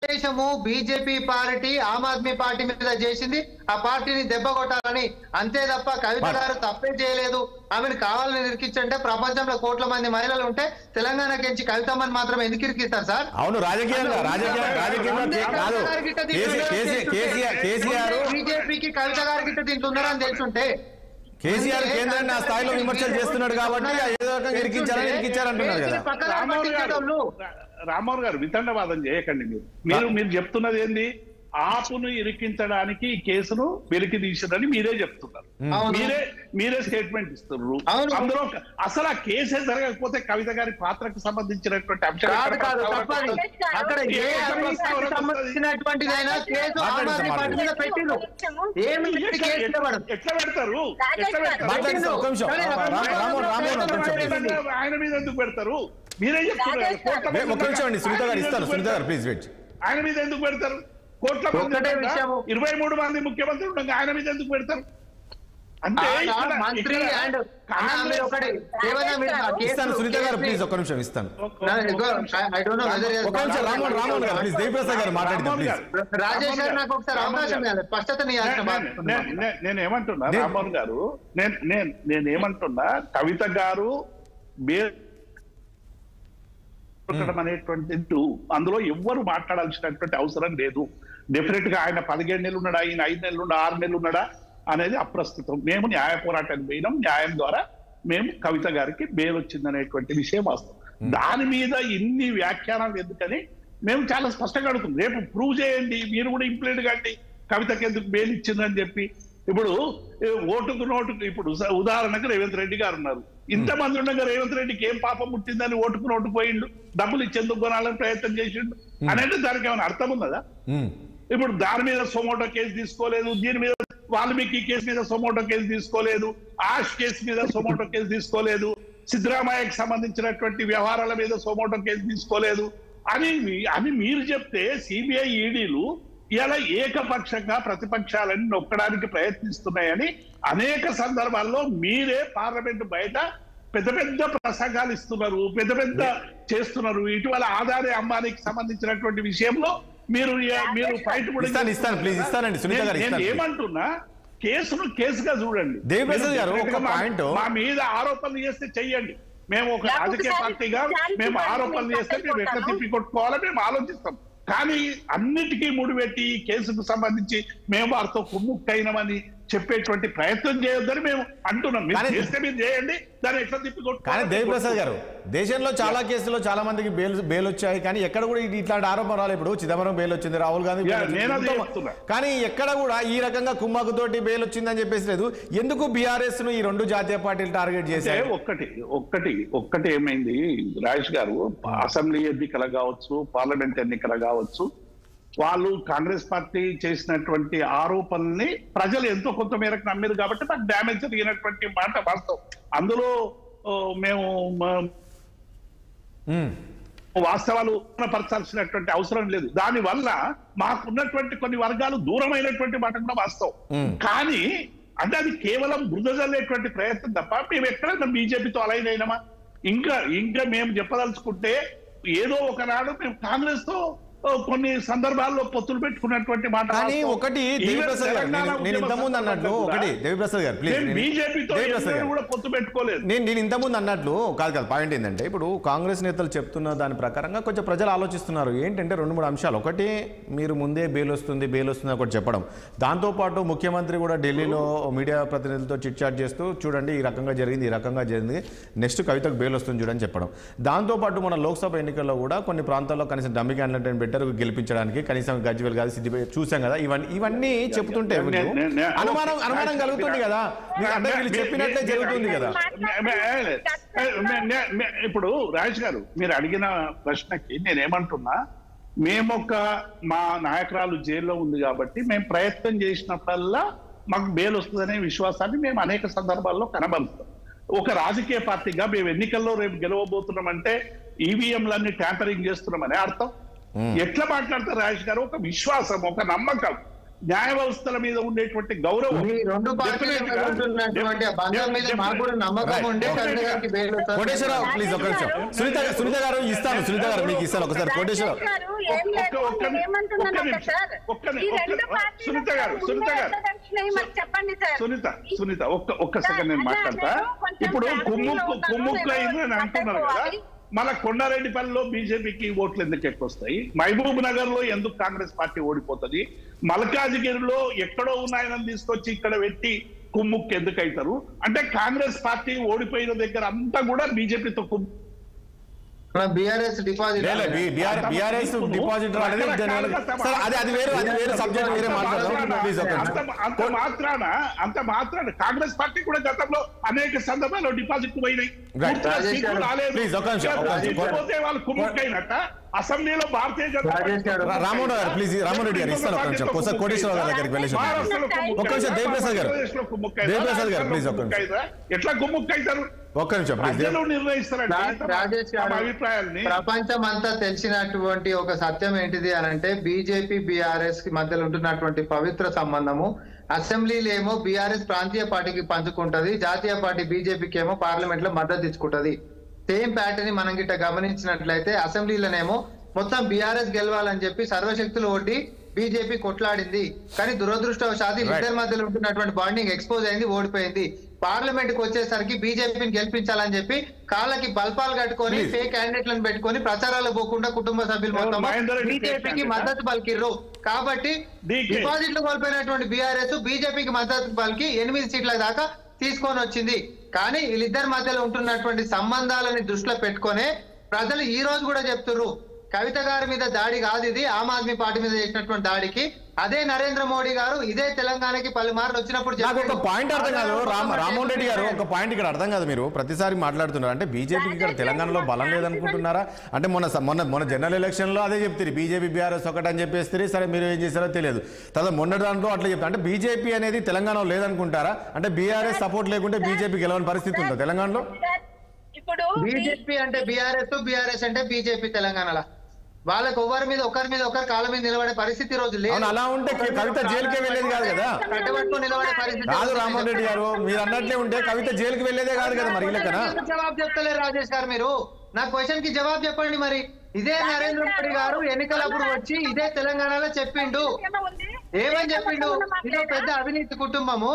దేశము BJP party Aam Aadmi party మీద చేసింది, ఆ పార్టీని దెబ్బ కొట్టాలని, అంతే తప్ప కవిత గారు తప్పే చేయలేదు, ఆమెను కావాలని ఇరికించంటే ప్రపంచంలో కోట్ల మంది మహిళలు ఉంటే తెలంగాణకి కవితమ్మని మాత్రం ఎందుకు ఇరికిస్తారు సార్? అవును, బీజేపీకి కవిత గారి గిట్ట దీంట్లో ఉన్నారని తెలుసుంటే కేసీఆర్ కేంద్రాన్ని ఆ స్థాయిలో విమర్శలు చేస్తున్నాడు కాబట్టి ఏదో రకంగా ఇరికించారంటున్నారు కదా. రామ్మోహన్ గారు వితండవాదం చేయకండి. మీరు చెప్తున్నది ఏంది? ఆపును ఇరికించడానికి ఈ కేసును వెలికి తీసిరని మీరే చెప్తున్నారు, మీరే స్టేట్మెంట్ ఇస్తున్నారు. అందులో అసలు ఆ కేసే జరగకపోతే కవిత గారి పాత్రకు సంబంధించినటువంటి అంశాలు ఎట్లా పెడతారు? ఆయన మీద ఎందుకు పెడతారు? మీరే చెప్తున్నారు. ఆయన మీద ఎందుకు పెడతారు? కోట్ల మంది 23 మంది ముఖ్యమంత్రులు ఉండగా ఆయన మీద ఎందుకు పెడతారు? అంటే సునీత గారు ప్లీజ్ ఒక్క నిమిషం ఇస్తాను. నేనేమంటున్నా రామ్మోహన్ గారు, నేనేమంటున్నా కవిత గారు పెట్టడం అనేటువంటి అందులో ఎవ్వరు మాట్లాడాల్సినటువంటి అవసరం లేదు. డెఫినెట్ గా ఆయన 17 నెలలు ఉన్నాడా, ఆయన 5 నెలలు ఉన్నాడా, 6 నెలలు ఉన్నాడా అనేది అప్రస్తుతం. మేము న్యాయ పోరాటానికి పోయినాం, న్యాయం ద్వారా మేము కవిత గారికి బెయిల్ వచ్చిందనేటువంటి విషయం వాస్తవం. దాని మీద ఇన్ని వ్యాఖ్యానాలు ఎందుకని మేము చాలా స్పష్టంగా అడుగుతున్నాం. రేపు ప్రూవ్ చేయండి, మీరు కూడా ఇంప్లీడ్ కండి కవితకి ఎందుకు బెయిల్ ఇచ్చిందని చెప్పి. ఇప్పుడు ఓటుకు నోటుకు, ఇప్పుడు ఉదాహరణకు రేవంత్ రెడ్డి గారు ఉన్నారు, ఇంతమంది ఉండగా రేవంత్ రెడ్డికి ఏం పాపం పుట్టిందని ఓటుకు నోటు పోయిండు, డబ్బులు ఇచ్చేందుకు కొనాలని ప్రయత్నం చేసిండు అనేది దానికి ఏమైనా అర్థం ఉన్నదా? ఇప్పుడు దాని మీద సొమోటో కేసు తీసుకోలేదు, దీని మీద వాల్మీకి కేసు మీద సొమోటో కేసు తీసుకోలేదు, ఆష్ కేసు మీద సొమోటో కేసు తీసుకోలేదు, సిద్ధరామయ్యకి సంబంధించినటువంటి వ్యవహారాల మీద సొమోటో కేసు తీసుకోలేదు అని మీరు చెప్తే సిబిఐ ఈడీలు ఇలా ఏకపక్షంగా ప్రతిపక్షాలని నొక్కడానికి ప్రయత్నిస్తున్నాయని అనేక సందర్భాల్లో మీరే పార్లమెంట్ బయట పెద్ద పెద్ద ప్రసంగాలు ఇస్తున్నారు, పెద్ద పెద్ద చేస్తున్నారు. ఇటీవల ఆదాని అంబానీకి సంబంధించినటువంటి విషయంలో మీరు ఫైట్ కూడా నేను ఏమంటున్నా, కేసుగా చూడండి. మా మీద ఆరోపణలు చేస్తే చెయ్యండి, మేము ఒక రాజకీయ పార్టీగా మేము ఆరోపణలు చేస్తే మేము ఎట్లా తిప్పి కొట్టుకోవాలో మేము ఆలోచిస్తాం. కానీ అన్నిటికీ ముడిపెట్టి కేసుకు సంబంధించి మేము వారితో కుమ్ముక్కైనామని చెప్పేటువంటి ప్రయత్నం చేయొద్దని మేము అంటున్నాం. మీరు చేస్తే మీరు చేయండి, దాన్ని ఎట్లా తిప్పికొట్టు. కానీ దేవిప్రసాద్ గారు, దేశంలో చాలా కేసుల్లో చాలా మందికి బెయిల్ వచ్చాయి, కానీ ఎక్కడ కూడా ఇట్లాంటి ఆరోపణ రాలేదు. ఇప్పుడు చిదంబరం బెయిల్ వచ్చింది, రాహుల్ గాంధీ, కానీ ఎక్కడ కూడా ఈ రకంగా కుమ్మకుతోటి బెయిల్ వచ్చిందని చెప్పేసి లేదు. ఎందుకు బీఆర్ఎస్ ను ఈ రెండు జాతీయ పార్టీలు టార్గెట్ చేశారు? ఒక్కటి ఏమైంది రాజేష్ గారు, అసెంబ్లీ ఎన్నికలు కావచ్చు, పార్లమెంట్ ఎన్నికలు కావచ్చు, వాళ్ళు కాంగ్రెస్ పార్టీ చేసినటువంటి ఆరోపణల్ని ప్రజలు ఎంతో కొంత మేరకు నమ్మారు కాబట్టి నాకు డ్యామేజ్ జరిగినటువంటి మాట వాస్తవం. అందులో మేము వాస్తవాలు పరచాల్సినటువంటి అవసరం లేదు. దాని వల్ల మాకున్నటువంటి కొన్ని వర్గాలు దూరమైనటువంటి మాట కూడా వాస్తవం. కానీ అంటే అది కేవలం బురద జల్లేటువంటి ప్రయత్నం తప్ప మేము ఎక్కడైనా బీజేపీతో అలైన్ అయినామా? ఇంకా మేము చెప్పదలుచుకుంటే ఏదో ఒకనాడు మేము కాంగ్రెస్ తో కొన్ని సందర్భాల్లో పొత్తులు పెట్టుకున్నటువంటి మాట. కానీ ఒకటి దేవిప్రసాద్ గారు, నేను ఇంతకుముందు అన్నట్లు, ఒకటి దేవిప్రసాద్ గారు ప్లీజ్, కూడా పొత్తు పెట్టుకోలేదు. నేను ఇంతకుముందు అన్నట్లు కాదు పాయింట్ ఏంటంటే, ఇప్పుడు కాంగ్రెస్ నేతలు చెప్తున్న దాని ప్రకారంగా కొంచెం ప్రజలు ఆలోచిస్తున్నారు ఏంటంటే 2-3 అంశాలు. ఒకటి, మీరు ముందే బెయిల్ వస్తుంది ఒకటి చెప్పడం, దాంతోపాటు ముఖ్యమంత్రి కూడా ఢిల్లీలో మీడియా ప్రతినిధులతో చిట్ చాట్ చేస్తూ చూడండి ఈ రకంగా జరిగింది, నెక్స్ట్ కవితకు బెయిల్ వస్తుంది చూడని చెప్పడం. దాంతోపాటు మన లోక్సభ ఎన్నికల్లో కూడా కొన్ని ప్రాంతాల్లో కనీసం డమ్మి క్యాండిడేట్ గెలిపించడానికి కనీసం గజ్వేల్ కాదు సిద్దిపేట చూసాం కదా. ఇవన్నీ చెప్తుంటే అనుమానం కలుగుతుంది కదా, అంటే వీళ్ళు చెప్పినట్లే జరుగుతుంది కదా. ఇప్పుడు రాజేష్ గారు, మీరు అడిగిన ప్రశ్నకి నేనేమంటున్నా, మా నాయకురాలు జైల్లో ఉంది కాబట్టి మేము ప్రయత్నం చేసినప్పుడల్లా మాకు బెయిల్ వస్తుందనే విశ్వాసాన్ని మేము అనేక సందర్భాల్లో కనబరుస్తాం. ఒక రాజకీయ పార్టీగా మేము ఎన్నికల్లో రేపు గెలవబోతున్నామంటే ఈవీఎంలన్నీ ట్యాంపరింగ్ చేస్తున్నామనే అర్థం. ఎట్లా మాట్లాడతారు రాజేష్ గారు? ఒక విశ్వాసం, ఒక నమ్మకం, న్యాయ వ్యవస్థల మీద ఉండేటువంటి గౌరవం. కోటేశ్వరరావు ప్లీజ్ ఒక నిమిషం. సునీత గారు ఇస్తాను, సునీత గారు మీకు ఇస్తాను ఒకసారి. కోటేశ్వరరావు సునీత ఒక్క సెకండ్ నేను మాట్లాడతా. ఇప్పుడు కుమ్ముక్కు అయింది అని అంటున్నారు కదా, మన కొండారెడ్డిపల్లిలో బీజేపీకి ఓట్లు ఎందుకు ఎక్కువ వస్తాయి? మహబూబ్ నగర్ లో ఎందుకు కాంగ్రెస్ పార్టీ ఓడిపోతుంది? మల్కాజిగిరిలో ఎక్కడో ఉన్నాయని తీసుకొచ్చి ఇక్కడ పెట్టి కుమ్ముక్కు ఎందుకు అవుతారు? అంటే కాంగ్రెస్ పార్టీ ఓడిపోయిన దగ్గర అంతా కూడా బీజేపీతో బీఆర్ఎస్ డిపాజిట్ అంత మాత్రాన కాంగ్రెస్ పార్టీ కూడా గతంలో అనేక సందర్భాల్లో డిపాజిట్లు పోయినాయి. వాళ్ళు కుమ్ముక్కైనట్ట అసెంబ్లీలో భారతీయ జనతా రామోహన్ గారు ప్లీజ్, రామోహన్ రెడ్డి గారు ఇస్తాను ఒక నిమిషం. ఒకసారి కోటేశ్వరరావు గారి దగ్గరికి వెళ్ళేసి ఒక్క నిమిషం. దేవిప్రసాద్ గారు ప్లీజ్ ఒక్క నిమిషం. ఎట్లా కుమ్ముక్కైతారు? ఒక్క నిమిషం అభిప్రాయాన్ని. ప్రపంచం అంతా తెలిసినటువంటి ఒక సత్యం ఏంటిది అని అంటే, బీజేపీ బీఆర్ఎస్ కి మధ్యలో ఉంటున్నటువంటి పవిత్ర సంబంధము. అసెంబ్లీలో ఏమో బీఆర్ఎస్ ప్రాంతీయ పార్టీకి పంచుకుంటది, జాతీయ పార్టీ బీజేపీకి ఏమో పార్లమెంట్ లో మద్దతు ఇచ్చుకుంటది. సేమ్ ప్యాటర్న్ మనం గిట్ట గమనించినట్లయితే అసెంబ్లీలోనేమో మొత్తం బీఆర్ఎస్ గెలవాలని చెప్పి సర్వశక్తులు ఓటి బీజేపీ కొట్లాడింది. కానీ దురదృష్టవశాత్తు ఇద్దరి మధ్యలో ఉంటున్నటువంటి బాండింగ్ ఎక్స్పోజ్ అయింది, ఓడిపోయింది. పార్లమెంట్ కి వచ్చేసరికి బీజేపీని గెలిపించాలని చెప్పి కాళ్ళకి బల్పాలు కట్టుకొని ఫేక్ క్యాండిడేట్లను పెట్టుకొని ప్రచారాలు పోకుండా కుటుంబ సభ్యులు మొత్తం బీజేపీకి మద్దతు పలికిర్రు. కాబట్టి డిపాజిట్లు కోల్పోయినటువంటి బీఆర్ఎస్ బీజేపీకి మద్దతు పలికి 8 సీట్ల దాకా తీసుకొని వచ్చింది. కానీ వీళ్ళిద్దరి మధ్యలో ఉంటున్నటువంటి సంబంధాలని దృష్టిలో పెట్టుకొని ప్రజలు ఈ రోజు కూడా చెప్తున్నారు, కవిత గారి మీద దాడి కాదు ఇది, ఆమ్ ఆద్మీ పార్టీ మీద చేసినటువంటి దాడికి. అదే నరేంద్ర మోడీ గారు ఇదే తెలంగాణకి పలుమార్లు వచ్చినప్పుడు ఒక పాయింట్ అర్థం కాదు. రామ్మోహన్ రెడ్డి గారు ఒక పాయింట్ ఇక్కడ అర్థం కాదు. మీరు ప్రతిసారి మాట్లాడుతున్నారు అంటే బీజేపీకి ఇక్కడ తెలంగాణలో బలం లేదనుకుంటున్నారా? అంటే మొన్న జనరల్ ఎలక్షన్ లో అదే చెప్తారు, బీజేపీ బీఆర్ఎస్ ఒకటి అని చెప్పేస్తారు. సరే మీరు ఏం చేస్తారో తెలియదు. తర్వాత మొన్న దాంట్లో అట్లా చెప్తారు. అంటే బీజేపీ అనేది తెలంగాణలో లేదనుకుంటారా? అంటే బీఆర్ఎస్ సపోర్ట్ లేకుంటే బీజేపీకి గెలవని పరిస్థితి ఉందా తెలంగాణలో? ఇప్పుడు బీజేపీ అంటే బీఆర్ఎస్ అంటే బీజేపీ తెలంగాణలో వాళ్ళకి ఒకరి మీద ఒకరి కాళ్ళ మీద నిలబడే పరిస్థితి రోజు లేదు. అలా ఉంటే కవిత జైలుకే వెళ్ళేది కాదు కదా. నిలబడే పరిస్థితి కాదు రామ్మోహన్ రెడ్డి గారు, మీరు అన్నట్లే ఉంటే కవిత జైలుకి వెళ్ళేదే కాదు కదా. మరి జవాబు చెప్తలేరు రాజేష్ గారు. మీరు నా క్వశ్చన్ కి జవాబు చెప్పండి. మరి ఇదే నరేంద్ర మోడీ గారు ఎన్నికలప్పుడు వచ్చి ఇదే తెలంగాణలో చెప్పిండు, ఏమని చెప్పిండు? ఇది పెద్ద అవినీతి కుటుంబము,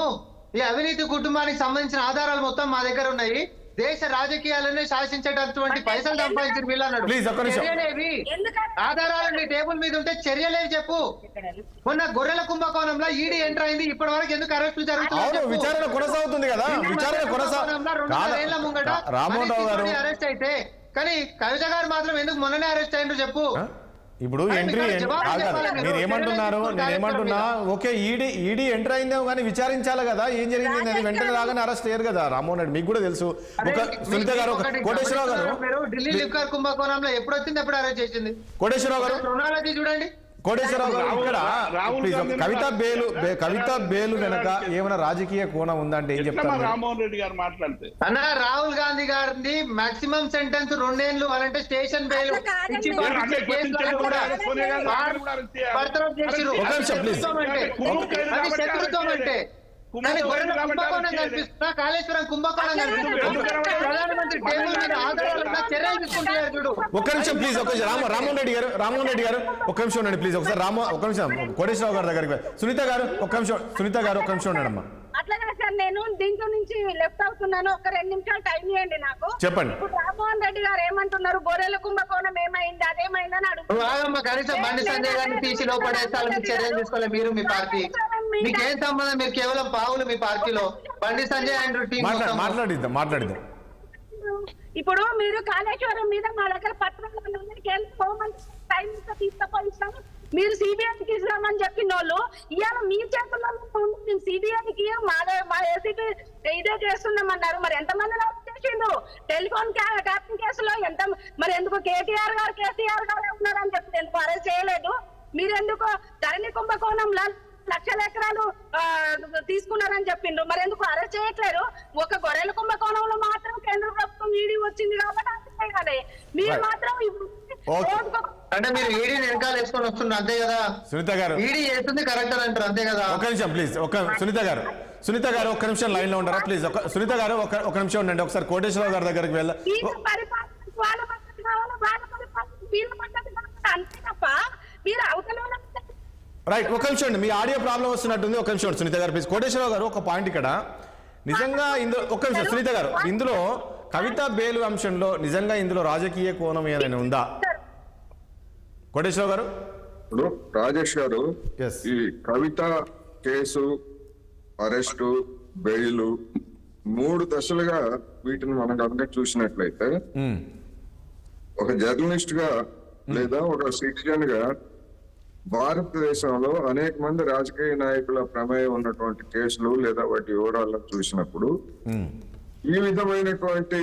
ఈ అవినీతి కుటుంబానికి సంబంధించిన ఆధారాలు మొత్తం మా దగ్గర ఉన్నాయి, దేశ రాజకీయాలనే శాసించేటటువంటి పైసలు సంపాదించిన వీళ్ళు అన్నాడు. చర్యలేవి ఆధారాలు నీ టేబుల్ మీద ఉంటే చర్యలేవి చెప్పు. మొన్న గొర్రెల కుంభకోణంలో ఈడీ ఎంటర్ అయింది, ఇప్పటి వరకు ఎందుకు అరెస్టులు జరుగుతున్నాయి? విచారణ కొనసాగుతుంది కదా. అరెస్ట్ అయితే కానీ కవిత గారు మాత్రం ఎందుకు మొన్ననే అరెస్ట్ అయ్యిండ్రు చెప్పు. ఇప్పుడు ఎంట్రీ మీరు ఏమంటున్నారు? నేను ఏమంటున్నా, ఓకే ఈడీ ఎంటర్ అయిందేమో కానీ విచారించాలి కదా ఏం జరిగింది అని. వెంటనే రాగానే అరెస్ట్ అయ్యారు కదా రామ్మోహన్ రెడ్డి. మీకు కూడా తెలుసు. ఒక సునీత గారు, కోటేశ్వరరావు గారు ఢిల్లీ లిక్కర్ కుంభకోణంలో ఎప్పుడు వచ్చింది, ఎప్పుడు అరెస్ట్ చేసింది కోటేశ్వరరావు గారు. రుణాలజీ చూడండి. కోటేశ్వరరావు గారు ఇక్కడ కవిత బేలు వెనక ఏమైనా రాజకీయ కోణం ఉందంటే ఏం చెప్తారు? రామ్మోహన్ రెడ్డి గారు మాట్లాడితే అన్న రాహుల్ గాంధీ గారిది మాక్సిమం సెంటెన్స్ 2 ఏళ్ళు అంటే స్టేషన్ బెయిల్ శత్రుత్వం అంటే కాళేశ్వరం కుంభకోణం ప్రధానమంత్రి టేబుల్ మీద ఆధారాలున్న చర్యలు తీసుకుంటున్నారు చూడు. ఒక్క నిమిషం ప్లీజ్, రామ్మోహన్ రెడ్డి గారు ఒక్క నిమిషం ఉండండి ప్లీజ్. ఒకసారి ఒక్క నిమిషం కోటేశ్వరరావు గారి దగ్గరికి. సునీత గారు ఒక్క నిమిషం ఉండమ్మా. అట్లాగే సార్ నేను దీంట్లో నుంచి లెఫ్ట్ అవుతున్నాను, ఒక 2 నిమిషాలు టైం ఇవ్వండి నాకు. చెప్పండి. ఇప్పుడు రామ్మోహన్ రెడ్డి గారు ఏమంటున్నారు, గొర్రెల కుంభకోణం ఏమైంది అదేమైందని అడుగుతున్నారు. కనీసం బండి సంజయ్ గారిని తీసి లోపడేస్తాలని చర్యలు తీసుకోవాలి మీరు, మీ పార్టీ. మీకేం సంబంధం? మీరు కేవలం పావులు మీ పార్టీలో. బండి సంజయ్ అండ్ మాట్లాడిద్దాం. ఇప్పుడు మీరు కాళేశ్వరం మీద మా దగ్గర పత్రాలు టైం తీసుకుపోయిస్తాము, మీరు సిబిఐకి ఇస్తామని చెప్పిన వాళ్ళు ఇవాళ మీ చేతుల్లో సిబిఐకి మా ఏసీపీ ఇదే చేస్తున్నామన్నారు. మరి ఎంతమంది చేసిండు? టెలిఫోన్ ట్యాపింగ్ కేసులో ఎంత మరి ఎందుకు కేటీఆర్ గారు కేసీఆర్ గారు ఉన్నారని చెప్పి ఎందుకు అరెస్ట్ చేయలేదు? మీరు ఎందుకు ధరణి కుంభకోణంలో లక్షల ఎకరాలు తీసుకున్నారని చెప్పిండ్రు, మరి ఎందుకు అరెస్ట్ చేయట్లేరు? ఒక గొర్రెల కుంభకోణంలో మాత్రం కేంద్ర ప్రభుత్వం ఈడీ వచ్చింది కాబట్టి అరెస్ట్ చేయాలి. మీరు మాత్రం అంటే మీరు ఈడీని వెనకాల వేసుకొని వస్తున్నారు అంతే కదా. సునీత గారు ఈడీ చేస్తుంది కరెక్ట్ అంటారు అంతే కదా. ఒక నిమిషం ప్లీజ్. సునీత గారు ఒక్క నిమిషం లైన్ లో ఉంటారా ప్లీజ్? సునీత గారు ఒక నిమిషం ఉండండి. ఒకసారి కోటేశ్వరరావు గారి దగ్గరికి వెళ్ళ అంతే తప్ప మీరు అవతల రైట్. ఒక నిమిషం అండి, మీ ఆడియో ప్రాబ్లం వస్తున్నట్టుంది. ఒక నిమిషం సునీత గారు ప్లీజ్. కోటేశ్వరరావు గారు ఒక పాయింట్ ఇక్కడ నిజంగా ఇందులో ఒక్క నిమిషం సునీత గారు, ఇందులో కవిత బేలు అంశంలో నిజంగా ఇందులో రాజకీయ కోణం ఏదైనా ఉందా? కోటేశ్వరరావు గారు. ఇప్పుడు రాజేష్ గారు, ఈ కవిత కేసు, అరెస్టు, బెయిల్ 3 దశలుగా వీటిని మనం కనుక చూసినట్లయితే ఒక జర్నలిస్ట్ గా లేదా ఒక సిటిజన్ గా భారతదేశంలో అనేక మంది రాజకీయ నాయకుల ప్రమేయం ఉన్నటువంటి కేసులు లేదా వాటి వివరాల్లో చూసినప్పుడు ఈ విధమైనటువంటి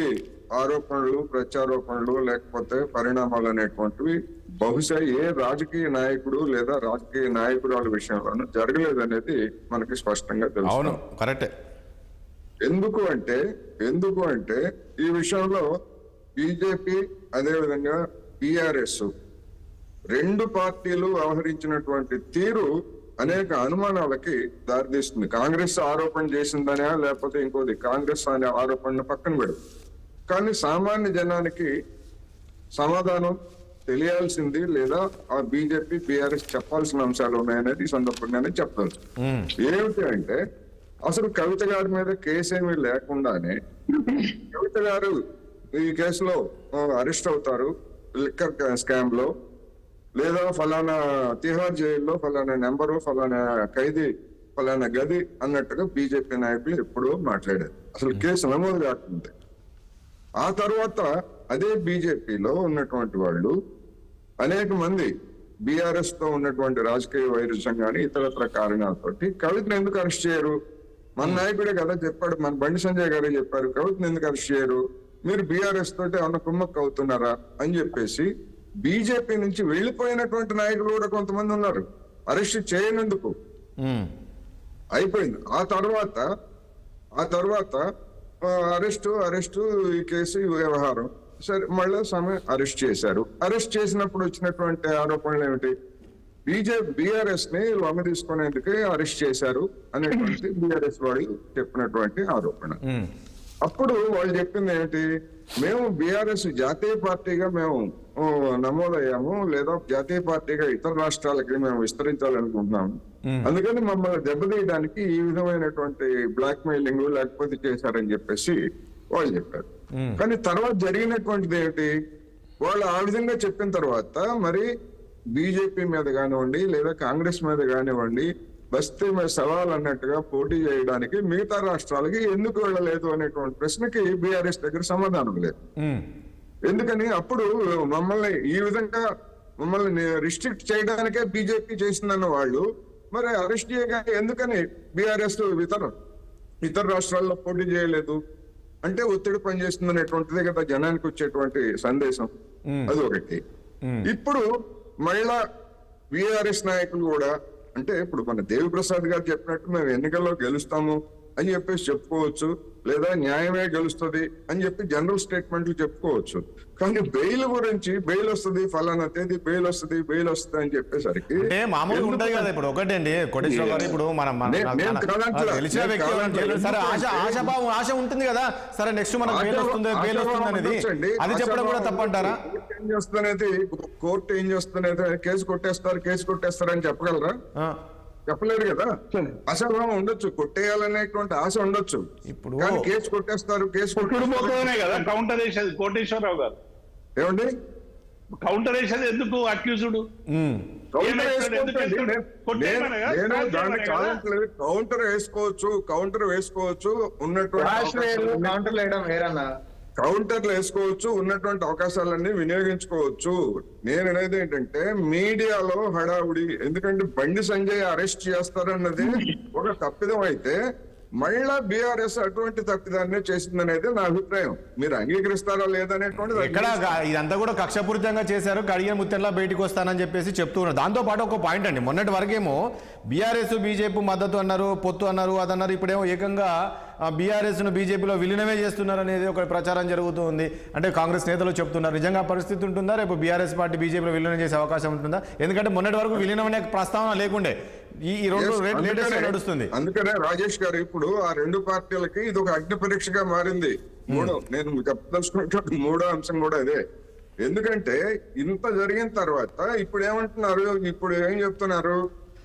ఆరోపణలు, ప్రత్యారోపణలు లేకపోతే పరిణామాలు అనేటువంటివి బహుశా ఏ రాజకీయ నాయకుడు లేదా రాజకీయ నాయకురాల విషయంలోనూ జరగలేదనేది మనకి స్పష్టంగా తెలుసు. కరెక్టే. ఎందుకు అంటే ఈ విషయంలో బీజేపీ అదేవిధంగా బీఆర్ఎస్ 2 పార్టీలు వ్యవహరించినటువంటి తీరు అనేక అనుమానాలకి దారితీస్తుంది. కాంగ్రెస్ ఆరోపణ చేసిందనే లేకపోతే ఇంకోది, కాంగ్రెస్ అనే ఆరోపణను పక్కన పెడు. కానీ సామాన్య జనానికి సమాధానం తెలియాల్సింది లేదా ఆ బీజేపీ బీఆర్ఎస్ చెప్పాల్సిన అంశాలు ఉన్నాయనేది ఈ సందర్భంగానే చెప్తాను. ఏమిటి అంటే అసలు కవిత గారి మీద కేసు ఏమీ లేకుండానే కవిత గారు ఈ కేసులో అరెస్ట్ అవుతారు లిక్కర్ స్కామ్ లో, లేదా ఫలానా తిహార్ జైల్లో ఫలానా నెంబరు, ఫలానా ఖైదీ, ఫలానా గది అన్నట్టుగా బీజేపీ నాయకులు ఎప్పుడూ మాట్లాడారు అసలు కేసు నమోదు కాకుండా. ఆ తర్వాత అదే బీజేపీలో ఉన్నటువంటి వాళ్ళు అనేక మంది బీఆర్ఎస్ తో ఉన్నటువంటి రాజకీయ వైరుధ్యం కానీ ఇతరత్ర కారణాలతోటి కవితను ఎందుకు అరెస్ట్ చేయరు? మన నాయకుడే కదా చెప్పాడు, మన బండి సంజయ్ గారే చెప్పారు, కవితను ఎందుకు అరెస్ట్ చేయరు, మీరు బీఆర్ఎస్ తోటి ఏమన్నా కుమ్మక్కు అవుతున్నారా అని చెప్పేసి బీజేపీ నుంచి వెళ్ళిపోయినటువంటి నాయకులు కూడా కొంతమంది ఉన్నారు అరెస్ట్ చేయనందుకు. అయిపోయింది. ఆ తర్వాత అరెస్టు ఈ కేసు ఈ వ్యవహారం సరే మళ్ళీ సమయం అరెస్ట్ చేశారు. అరెస్ట్ చేసినప్పుడు వచ్చినటువంటి ఆరోపణలు ఏమిటి? బీఆర్ఎస్ ని లొంగ తీసుకునేందుకే అరెస్ట్ చేశారు అనేటువంటి బీఆర్ఎస్ వాళ్ళు చెప్పినటువంటి ఆరోపణ. అప్పుడు వాళ్ళు చెప్పింది ఏమిటి? మేము బీఆర్ఎస్ జాతీయ పార్టీగా మేము నమోదయ్యాము, లేదా జాతీయ పార్టీగా ఇతర రాష్ట్రాలకి మేము విస్తరించాలనుకుంటున్నాము, అందుకని మమ్మల్ని దెబ్బతీయడానికి ఈ విధమైనటువంటి బ్లాక్ మెయిలింగ్ లేకపోతే చేశారని చెప్పేసి వాళ్ళు చెప్పారు. కానీ తర్వాత జరిగినటువంటిది ఏమిటి? వాళ్ళు ఆ విధంగా చెప్పిన తర్వాత మరి బీజేపీ మీద కానివ్వండి లేదా కాంగ్రెస్ మీద కానివ్వండి బస్తీ మీద సవాల్ అన్నట్టుగా పోటీ చేయడానికి మిగతా రాష్ట్రాలకి ఎందుకు వెళ్ళలేదు అనేటువంటి ప్రశ్నకి బీఆర్ఎస్ దగ్గర సమాధానం లేదు. ఎందుకని? అప్పుడు మమ్మల్ని ఈ విధంగా మమ్మల్ని రిస్ట్రిక్ట్ చేయడానికే బీజేపీ చేసిందన్న వాళ్ళు మరి అరెస్ట్ చేయగానే ఎందుకని బీఆర్ఎస్ ఇతర రాష్ట్రాల్లో పోటీ చేయలేదు అంటే ఒత్తిడి పనిచేస్తుంది అనేటువంటిదే కదా జనానికి వచ్చేటువంటి సందేశం. అది ఒకటి. ఇప్పుడు మళ్ళా బీఆర్ఎస్ నాయకులు కూడా అంటే ఇప్పుడు మన దేవిప్రసాద్ గారు చెప్పినట్టు మేము ఎన్నికల్లో గెలుస్తాము అని చెప్పేసి చెప్పుకోవచ్చు, లేదా న్యాయమే గెలుస్తుంది అని చెప్పి జనరల్ స్టేట్మెంట్లు చెప్పుకోవచ్చు. కానీ బెయిల్ గురించి బెయిల్ వస్తుంది, ఫలానా తేదీ బెయిల్ వస్తుంది అని చెప్పేసరికి మామూలుగా ఉంటాయి కదా. ఇప్పుడు ఒకటండి కోటేశ్వర గారు, ఇప్పుడు ఆశ ఉంటుంది కదా, సరే నెక్స్ట్ మనకు బెయిల్ వస్తుంది అనేది అది చెప్పడం కూడా తప్పంటారా? ఏం చేస్తున్నది కోర్టు ఏం చేస్తున్నది కేసు కొట్టేస్తారు అని చెప్పగలరా? చెప్పలేరు కదా. అసభావం ఉండొచ్చు, కొట్టేయాలనేటువంటి ఆశ ఉండొచ్చు, ఇప్పుడు కేసు కొట్టేస్తారు. కౌంటర్ వేసేది కోటేశ్వరరావు గారు ఏమండి? కౌంటర్ వేసేది ఎందుకు? అక్యూజ్డ్ కౌంటర్ వేసుకోవచ్చు కౌంటర్లు వేసుకోవచ్చు, ఉన్నటువంటి అవకాశాలన్నీ వినియోగించుకోవచ్చు. నేను అనేది ఏంటంటే మీడియాలో హడావుడి, ఎందుకంటే బండి సంజయ్ అరెస్ట్ చేస్తారన్నది ఒక తప్పిదం అయితే మళ్ళా బీఆర్ఎస్ అటువంటి తప్పిదాన్ని చేసిందనేది నా అభిప్రాయం. మీరు అంగీకరిస్తారా లేదనేటువంటిది ఇక్కడ ఇదంతా కూడా కక్షపూరితంగా చేశారు, కడిగిన ముత్తెల్లా బయటకు వస్తానని చెప్పేసి చెప్తున్నారు. దాంతో పాటు ఒక పాయింట్ అండి, మొన్నటి వరకేమో బీఆర్ఎస్ బీజేపీ మద్దతు అన్నారు, పొత్తు అన్నారు, అదన్నారు. ఇప్పుడేమో ఏకంగా బీఆర్ఎస్ ను బీజేపీలో విలీనమే చేస్తున్నారు అనేది ఒక ప్రచారం జరుగుతుంది. అంటే కాంగ్రెస్ నేతలు చెప్తున్నారు. నిజంగా పరిస్థితి ఉంటుందా? రేపు బీఆర్ఎస్ పార్టీ బీజేపీలో విలీనం చేసే అవకాశం ఉంటుందా? ఎందుకంటే మొన్నటి వరకు విలీనం అనే ప్రస్తావన లేకుండే, ఈ రోజు లేటెస్ట్ నడుస్తుంది. అందుకనే రాజేష్ గారు ఇప్పుడు ఆ రెండు పార్టీలకి ఇది ఒక అగ్ని పరీక్షగా మారింది. నేను చెప్పదలుచుకున్నట్టు మూడో అంశం కూడా అదే. ఎందుకంటే ఇంత జరిగిన తర్వాత ఇప్పుడు ఏమంటున్నారు? ఇప్పుడు ఏం చెప్తున్నారు?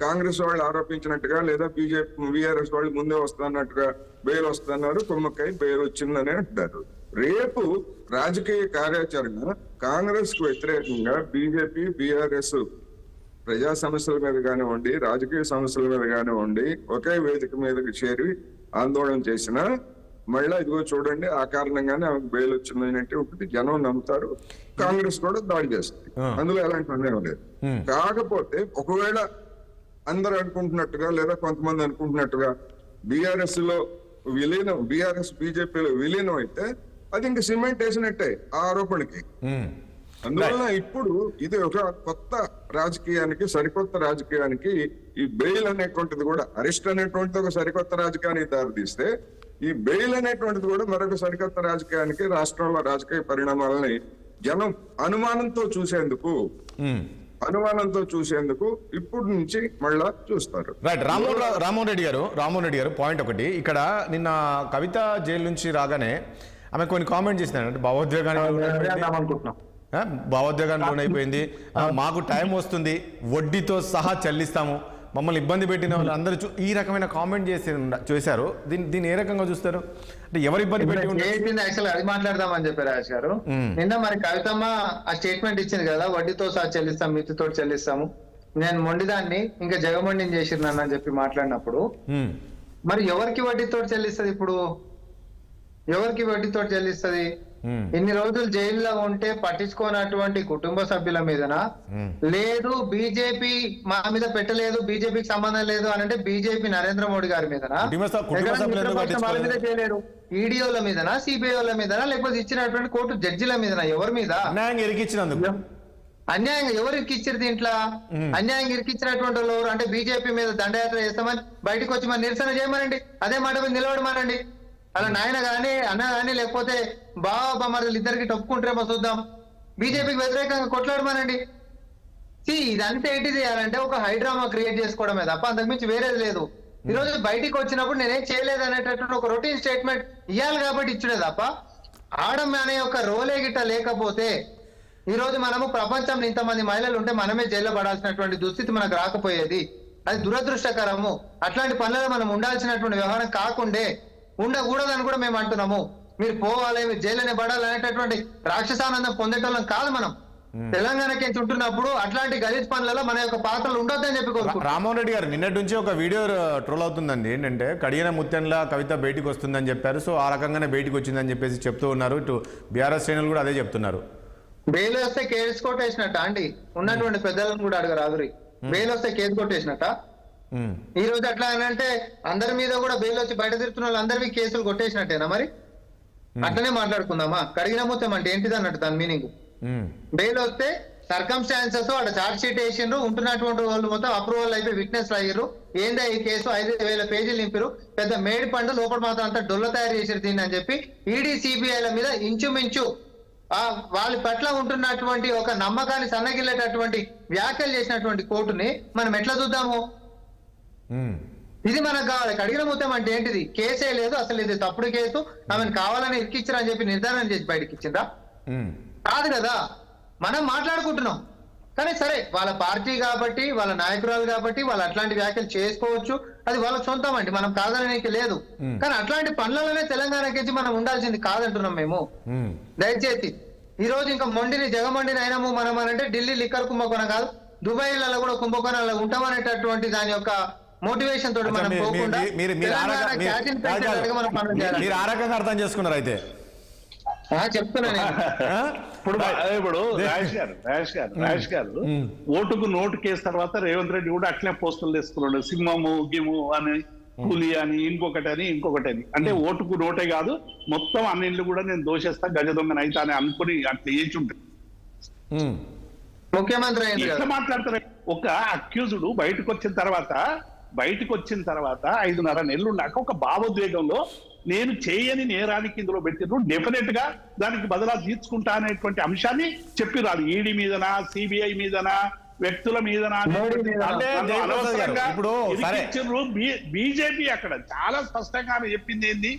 కాంగ్రెస్ వాళ్ళు ఆరోపించినట్టుగా లేదా బీఆర్ఎస్ వాళ్ళు ముందే వస్తున్నట్టుగా బెయిల్ వస్తున్నారు, కుమ్మక్కై బెయిల్ వచ్చిందని అంటారు. రేపు రాజకీయ కార్యాచరణ కాంగ్రెస్ కు వ్యతిరేకంగా బీజేపీ బీఆర్ఎస్ ప్రజా సమస్యల మీద కానివ్వండి, రాజకీయ సమస్యల మీద కానివ్వండి ఒకే వేదిక మీదకి చేరి ఆందోళన చేసిన మళ్ళా ఇదిగో చూడండి ఆ కారణంగానే ఆమెకు బెయిల్ వచ్చిందనేది ఒకటి జనం నమ్ముతారు. కాంగ్రెస్ కూడా దాడి చేస్తుంది, అందులో ఎలాంటి సందేహం లేదు. కాకపోతే ఒకవేళ అందరు అనుకుంటున్నట్టుగా లేదా కొంతమంది అనుకుంటున్నట్టుగా బీఆర్ఎస్ బీజేపీలో విలీనం అయితే అది ఇంక సిమెంట్ వేసినట్టే ఆ ఆరోపణకి. అందువల్ల ఇప్పుడు ఇది ఒక కొత్త రాజకీయానికి, సరికొత్త రాజకీయానికి ఈ బెయిల్ అనేటువంటిది కూడా, అరెస్ట్ అనేటువంటిది ఒక సరికొత్త రాజకీయానికి దారితీస్తే ఈ బెయిల్ అనేటువంటిది కూడా మరొక సరికొత్త రాజకీయానికి, రాష్ట్రంలో రాజకీయ పరిణామాలని జనం అనుమానంతో చూసేందుకు ఇప్పుడు నుంచి మళ్ళా చూస్తారు. రైట్. రామ్మోహన్ రెడ్డి గారు పాయింట్ ఒకటి ఇక్కడ, నిన్న కవిత జైలు నుంచి రాగానే ఆమె కొన్ని కామెంట్ చేసినారు. అంటే భావోద్వేగాన్ని భావోద్వేగానికి లోనైపోయింది. మాకు టైం వస్తుంది, వడ్డీతో సహా చెల్లిస్తాము, మమ్మల్ని ఇబ్బంది పెట్టిన వాళ్ళు అందరూ ఈ రకమైన కామెంట్ చేశారు. దీన్ని ఏ రకంగా చూస్తారు? అంటే ఎవరు ఇబ్బంది పెట్టి యాక్చువల్ అది మాట్లాడదామని చెప్పారు రాజేష్ గారు. నిన్న మరి కవితమ్మ ఆ స్టేట్మెంట్ ఇచ్చింది కదా, వడ్డీతో సహా చెల్లిస్తాం, మితితో చెల్లిస్తాము, నేను మొండిదాన్ని ఇంకా జగమొండిని చేసినాను అని చెప్పి మాట్లాడినప్పుడు మరి ఎవరికి వడ్డీతో చెల్లిస్తుంది? ఇప్పుడు ఎవరికి వడ్డీతో చెల్లిస్తుంది? ఇన్ని రోజులు జైల్లో ఉంటే పట్టించుకోనటువంటి కుటుంబ సభ్యుల మీదనా, లేదు బీజేపీ మా మీద పెట్టలేదు, బీజేపీకి సంబంధం లేదు అని అంటే బీజేపీ నరేంద్ర మోడీ గారి మీదనా, వాళ్ళ మీద చేయలేరు, ఈడీఓల మీదనా, సిబిఐల మీదనా, లేకపోతే ఇచ్చినటువంటి కోర్టు జడ్జిల మీదనా, ఎవరి మీద అన్యాయంగా ఎవరు ఇరికిచ్చారు? దీంట్లో అన్యాయంగా ఇరికిచ్చినటువంటి వాళ్ళు ఎవరు అంటే బీజేపీ మీద దండయాత్ర చేస్తామని బయటకు వచ్చి మరి నిరసన చేయమనండి, అదే మాట మీద నిలబడమనండి. అలా నాయన గానీ అన్న గానీ లేకపోతే బాబా మరి ఇద్దరికి తప్పుకుంటారేమో చూద్దాం, బీజేపీకి వ్యతిరేకంగా కొట్లాడమనండి. ఇదంతా ఏంటి చేయాలంటే ఒక హైడ్రామా క్రియేట్ చేసుకోవడమే తప్ప అంతకుమించి వేరేది లేదు. ఈ రోజు బయటికి వచ్చినప్పుడు నేనేం చేయలేదు అనేటటువంటి ఒక రొటీన్ స్టేట్మెంట్ ఇవ్వాలి కాబట్టి ఇచ్చుడే తప్ప ఆడమ్ అనే ఒక రోలే గిట్ట లేకపోతే ఈ రోజు మనము ప్రపంచంలో ఇంతమంది మహిళలు ఉంటే మనమే జైల్లో పడాల్సినటువంటి దుస్థితి మనకు రాకపోయేది. అది దురదృష్టకరము. అట్లాంటి పనులలో మనం ఉండాల్సినటువంటి వ్యవహారం కాకుండే ఉండకూడదని కూడా మేము అంటున్నాము. మీరు పోవాలి, మీరు జైలునే పడాలి అనేటటువంటి రాక్షసానందం పొందేటోళ్ళం కాదు మనం. తెలంగాణకి ఉంటున్నప్పుడు అట్లాంటి గలీజ్ పనులలో మన యొక్క పాత్రలు ఉండొద్దని చెప్పి కోరుకుంటున్నాం. రామ్మోహన్ రెడ్డి గారు నిన్నటి నుంచి ఒక వీడియో ట్రోల్ అవుతుందండి, ఏంటంటే కడిగిన ముత్యంలా కవిత బయటికి వస్తుందని చెప్పారు. సో ఆ రకంగానే బయటికి వచ్చిందని చెప్పేసి చెప్తూ ఉన్నారు. ఇటు బీఆర్ఎస్ శ్రేణులు కూడా అదే చెప్తున్నారు. బెయిల్ వస్తే కేసు కొట్టేసినట్ట అండి, ఉన్నటువంటి పెద్దలను కూడా అడగరు ఆదురి. బెయిల్ వస్తే కేసు కొట్టేసినట్ట. ఈ రోజు అట్లా అంటే అందరి మీద కూడా బెయిల్ వచ్చి బయట తిరుగుతున్న వాళ్ళందరికీ కేసులు కొట్టేసినట్టేనా? మరి అట్లనే మాట్లాడుకుందామా? కడిగిన మొత్తం అంటే ఏంటిది అన్నట్టు దాని మీనింగ్. బెయిల్ వస్తే సర్కమ్స్టాన్సెస్ అక్కడ చార్జ్ షీట్ వేసిండ్రు, ఉంటున్నటువంటి వాళ్ళు మొత్తం అప్రూవల్ అయిపోయి విట్నెస్ అయ్యారు. ఏందా ఈ కేసు 5,000 పేజీలు నింపారు, పెద్ద మేడి పండు లోపల మాత్రం అంతా డొల్ల తయారు చేసారు దీన్ని అని చెప్పి ఈడీ సిబిఐల మీద ఇంచుమించు వాళ్ళ పట్ల ఉంటున్నటువంటి ఒక నమ్మకాన్ని సన్నగిల్లేటటువంటి వ్యాఖ్యలు చేసినటువంటి కోర్టుని మనం ఎట్లా చూద్దాము? ఇది మనకు కావాలి. కడిగిన మొత్తం అంటే ఏంటిది? కేసే లేదు అసలు, ఇది తప్పుడు కేసు, ఆమెను కావాలని ఇరికిచ్చారు అని చెప్పి నిర్ధారణ చేసి బయటకి ఇచ్చిందా? కాదు కదా. మనం మాట్లాడుకుంటున్నాం కానీ సరే, వాళ్ళ పార్టీ కాబట్టి, వాళ్ళ నాయకురాలు కాబట్టి వాళ్ళు అట్లాంటి వ్యాఖ్యలు చేసుకోవచ్చు, అది వాళ్ళ సొంతం అండి, మనం కాదనడానికి లేదు. కానీ అట్లాంటి పనులలోనే తెలంగాణకి మనం ఉండాల్సింది కాదంటున్నాం మేము. దయచేసి ఈ రోజు ఇంకా మొండిని జగమండిని అయినాము మనం అంటే ఢిల్లీ లిక్కర్ కుంభకోణం కాదు, దుబాయ్లలో కూడా కుంభకోణాలు ఉంటామనేటటువంటి దాని యొక్క మోటివేషన్ తోటి మనం పోకుండా మీరు ఆ రకంగా అర్థం చేసుకున్నారు అయితే చెప్తున్నాను. ఇప్పుడు రాజేష్ గారు ఓటుకు నోటు కేసు తర్వాత రేవంత్ రెడ్డి కూడా అట్లే పోస్టులు వేసుకున్నాడు, సింహము గిము అని, కూలి అని, ఇంకొకటి అని. అంటే ఓటుకు నోటే కాదు మొత్తం అన్నింటిలో కూడా నేను దోషేస్తా, గజ దొంగన అయితే అని అనుకుని అట్లా చేసి ఉంటాయి. ముఖ్యమంత్రి ఎట్లా మాట్లాడతారు? ఒక అక్యూజుడు బయటకు వచ్చిన తర్వాత 5.5 నెలలు ఉన్నాక ఒక భావోద్వేగంలో నేను చేయని నేరానికి ఇందులో పెట్టిండ్రు, డెఫినెట్ గా దానికి బదులా తీర్చుకుంటా అనేటువంటి అంశాన్ని చెప్పిరాదు. ఈడీ మీదనా, సిబిఐ మీదనా, వ్యక్తుల మీదనా, బీజేపీ అక్కడ చాలా స్పష్టంగా చెప్పింది ఏంది,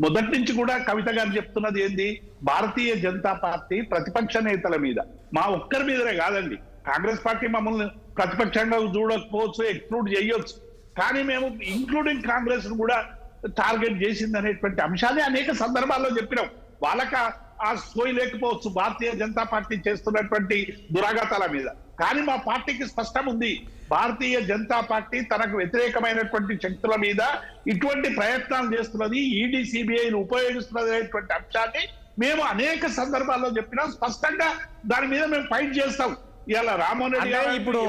మొదటి నుంచి కూడా కవిత గారు చెప్తున్నది ఏంది, భారతీయ జనతా పార్టీ ప్రతిపక్ష నేతల మీద, మా ఒక్కరి మీదనే కాదండి, కాంగ్రెస్ పార్టీ మమ్మల్ని ప్రతిపక్షంగా చూడకపోవచ్చు, ఎక్స్క్లూడ్ చేయొచ్చు, కానీ మేము ఇంక్లూడింగ్ కాంగ్రెస్ ను కూడా టార్గెట్ చేసింది అనేటువంటి అంశాన్ని అనేక సందర్భాల్లో చెప్పినాం. వాళ్ళకి ఆ సోయి లేకపోవచ్చు భారతీయ జనతా పార్టీ చేస్తున్నటువంటి దురాఘాతాల మీద, కానీ మా పార్టీకి స్పష్టం ఉంది, భారతీయ జనతా పార్టీ తనకు వ్యతిరేకమైనటువంటి శక్తుల మీద ఇటువంటి ప్రయత్నాలు చేస్తున్నది, ఈడీ సిబిఐని ఉపయోగిస్తున్నది అనేటువంటి అంశాన్ని మేము అనేక సందర్భాల్లో చెప్పినాం. స్పష్టంగా దాని మీద మేము ఫైట్ చేస్తాం. ఇలా రామ్మోహన్ రెడ్డి గారు ఇప్పుడు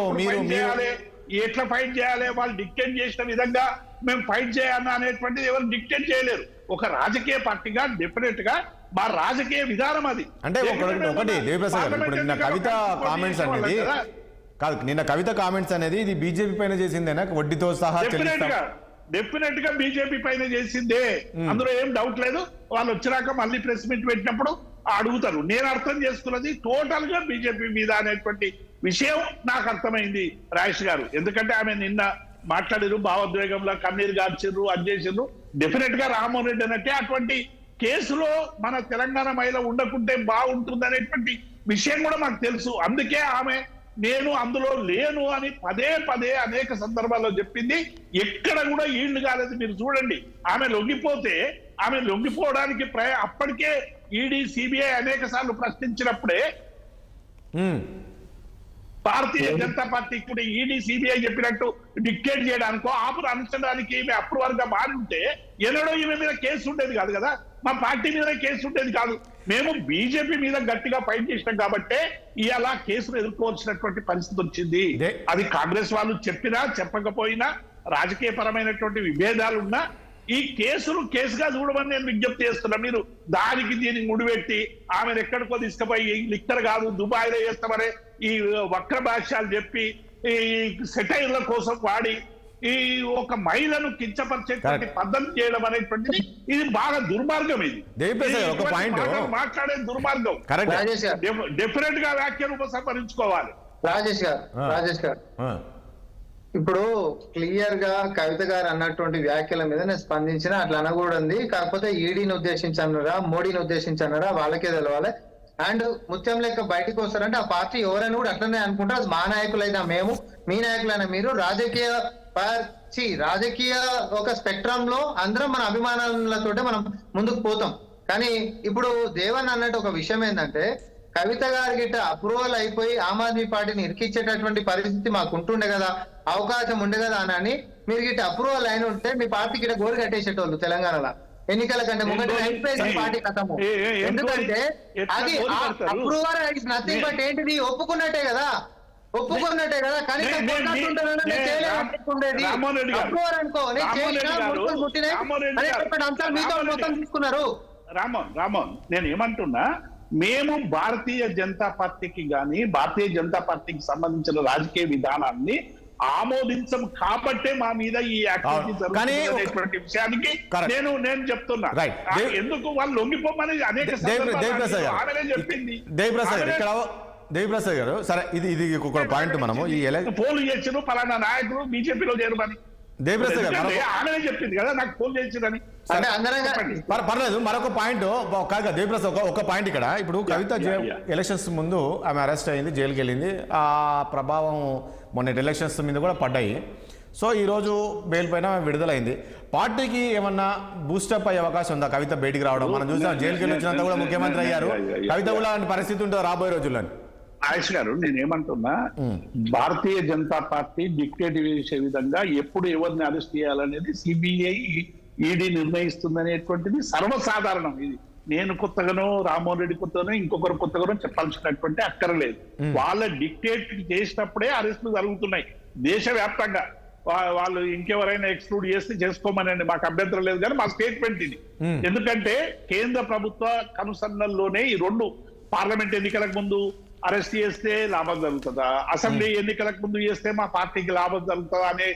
ఎట్లా ఫైట్ చేయాలి, వాళ్ళు డిక్టేట్ చేసిన విధంగా మేము ఫైట్ చేయాలన్నా అనేటువంటిది ఎవరు డిక్టేట్ చేయలేరు. ఒక రాజకీయ పార్టీగా డెఫినెట్ గా మా రాజకీయ విధానం అది. అంటే ఒకటి దేవిప్రసాద్ గారు, ఇప్పుడు నిన్న కవిత కామెంట్స్ అనేది కాదు, నిన్న కవిత కామెంట్స్ అనేది ఇది బీజేపీ పైన చేసిందేనా, వడ్డీతో సహా? డెఫినెట్ గా బీజేపీ పైన చేసిందే, అందులో ఏం డౌట్ లేదు. వాళ్ళు వచ్చినాక మళ్ళీ ప్రెస్ మీట్ పెట్టినప్పుడు అడుగుతారు. నేను అర్థం చేసుకున్నది టోటల్ గా బీజేపీ మీద అనేటువంటి విషయం నాకు అర్థమైంది రాజేష్ గారు. ఎందుకంటే ఆమె నిన్న మాట్లాడిరు, భావోద్వేగంలో కన్నీరు గార్చిర్రు, అది చేసిర్రు. డెఫినెట్ గా రామ్మోహన్ రెడ్డి అన్నట్టే అటువంటి కేసులో మన తెలంగాణ మహిళ ఉండకుంటే బాగుంటుంది అనేటువంటి విషయం కూడా మాకు తెలుసు. అందుకే ఆమె నేను అందులో లేను అని పదే పదే అనేక సందర్భాల్లో చెప్పింది. ఎక్కడ కూడా ఈల్డ్ కాలేదు. మీరు చూడండి, ఆమె లొంగిపోతే ఆమె లొంగిపోవడానికి అప్పటికే ఈడీ సిబిఐ అనేక సార్లు ప్రశ్నించినప్పుడే భారతీయ జనతా పార్టీ కూడా ఈడీ సిబిఐ చెప్పినట్టు డిక్టేట్ చేయడానికో ఆపును అంచడానికి ఈమె అప్రూవల్ గా మారి ఉంటే ఎన్నడో ఈమె మీద కేసు ఉండేది కాదు కదా, మా పార్టీ మీద కేసు ఉండేది కాదు. మేము బీజేపీ మీద గట్టిగా ఫైట్ చేసినాం కాబట్టే ఇలా కేసును ఎదుర్కోవాల్సినటువంటి పరిస్థితి వచ్చింది. అది కాంగ్రెస్ వాళ్ళు చెప్పినా చెప్పకపోయినా రాజకీయ పరమైనటువంటి విభేదాలు ఉన్నా ఈ కేసును కేసుగా చూడమని నేను విజ్ఞప్తి చేస్తున్నా. మీరు దానికి దీనికి ముడిపెట్టి ఆమెను ఎక్కడికో తీసుకుపోయి లిక్కర్ కాదు దుబాయ్లో చేస్తామని ఈ వక్ర భాష్యాలు చెప్పి ఈ సెటైర్ల కోసం వాడి ఈ ఒక మహిళను కించపరిచేటువంటి పద్ధతి చేయడం అనేటువంటిది ఇది బాగా దుర్మార్గం. ఇది మాట్లాడే దుర్మార్గం. డెఫినెట్ గా వ్యాఖ్యలు ఉపసంహరించుకోవాలి. రాజేష్ గారు ఇప్పుడు క్లియర్ గా కవిత గారు అన్నటువంటి వ్యాఖ్యల మీద నేను స్పందించిన అట్లా అనకూడదు. కాకపోతే ఈడీని ఉద్దేశించి అన్నారా, మోడీని ఉద్దేశించి అన్నారా వాళ్ళకే తెలవాలి. అండ్ ముత్యం లెక్క బయటకు వస్తారంటే ఆ పార్టీ ఎవరైనా కూడా అట్లనే అనుకుంటారు. అది మా నాయకులైనా మేము, మీ నాయకులైనా మీరు, రాజకీయ ఒక స్పెక్ట్రమ్ లో అందరం మన అభిమానాలతోటే మనం ముందుకు పోతాం. కానీ ఇప్పుడు దేవన్ అన్నట్టు ఒక విషయం ఏంటంటే కవిత గారి గిట్ట అప్రూవల్ అయిపోయి ఆమ్ ఆద్మీ పార్టీని ఇరికిచ్చేటటువంటి పరిస్థితి మాకు ఉంటుండే కదా, అవకాశం ఉండే కదా అని మీరు గిట్ట అప్రూవల్ అయిన ఉంటే మీ పార్టీ గిట్ట గోరు కట్టేసేటోళ్ళు తెలంగాణలో ఎన్నికల కంటే ముందు పార్టీ కథము. ఎందుకంటే అది అప్రూవల్ ఇస్ నథింగ్ బట్ ఏంటిది ఒప్పుకున్నట్టే కదా, ఒప్పుకున్నట్టే కదా. కనీసం అప్రూవల్ అనుకో అంశాలు మీతో మొత్తం తీసుకున్నారు. రామోన్ నేను ఏమంటున్నా, మేము భారతీయ జనతా పార్టీకి గాని భారతీయ జనతా పార్టీకి సంబంధించిన రాజకీయ విధానాన్ని ఆమోదించం కాబట్టే మా మీద ఈ యాక్టివిటీ జరుగుతున్నటువంటి విషయానికి నేను చెప్తున్నా. ఎందుకు వాళ్ళు లొంగిపోమని అనేక ఆమెనే చెప్పింది. దేవిప్రసాద్ గారు సరే, ఇది ఒక పాయింట్. మనము ఈ పోలు చేసిన పలానా నాయకులు బీజేపీలో చేరమని దేవిప్రసాద్ గారు ఆమెనే చెప్పింది కదా, నాకు పోలు చేసిందని. పర్లేదు, మరొక పాయింట్ కాదు దేవిప్రసాద్, ఒక పాయింట్ ఇక్కడ. ఇప్పుడు కవిత ఎలక్షన్స్ ముందు ఆమె అరెస్ట్ అయింది, జైలుకి వెళ్ళింది. ఆ ప్రభావం మొన్నటి ఎలక్షన్స్ మీద కూడా పడ్డాయి. సో ఈరోజు బెయిల్ పైన విడుదలైంది. పార్టీకి ఏమన్నా బూస్టప్ అయ్యే అవకాశం ఉందా కవిత బయటికి రావడం? మనం చూసాం జైలుకి వెళ్ళి వచ్చినంత కూడా ముఖ్యమంత్రి అయ్యారు. కవిత కూడా అలాంటి పరిస్థితి ఉంటుందో రాబోయే రోజుల్లో? ఆయుష్ గారు నేనేమంటున్నా, భారతీయ జనతా పార్టీ డిక్టేట్ చేసే విధంగా ఎప్పుడు ఎవరిని అరెస్ట్ చేయాలనేది సిబిఐ ఈడీ నిర్ణయిస్తుందనేటువంటిది సర్వసాధారణం. ఇది నేను కొత్తగానో రామ్మోహన్ రెడ్డి కొత్తగానో ఇంకొకరు కొత్తగానో చెప్పాల్సినటువంటి అక్కర్లేదు. వాళ్ళ డిక్టేట్ చేసినప్పుడే అరెస్టులు జరుగుతున్నాయి దేశవ్యాప్తంగా. వాళ్ళు ఇంకెవరైనా ఎక్స్క్లూడ్ చేస్తే చేసుకోమనండి, మాకు అభ్యంతరం లేదు. కానీ మా స్టేట్మెంట్ ఇది. ఎందుకంటే కేంద్ర ప్రభుత్వ కనుసన్నల్లోనే ఈ రెండు, పార్లమెంట్ ఎన్నికలకు ముందు అరెస్ట్ చేస్తే లాభం జరుగుతుందా, అసెంబ్లీ ఎన్నికలకు ముందు చేస్తే మా పార్టీకి లాభం జరుగుతుందా అనే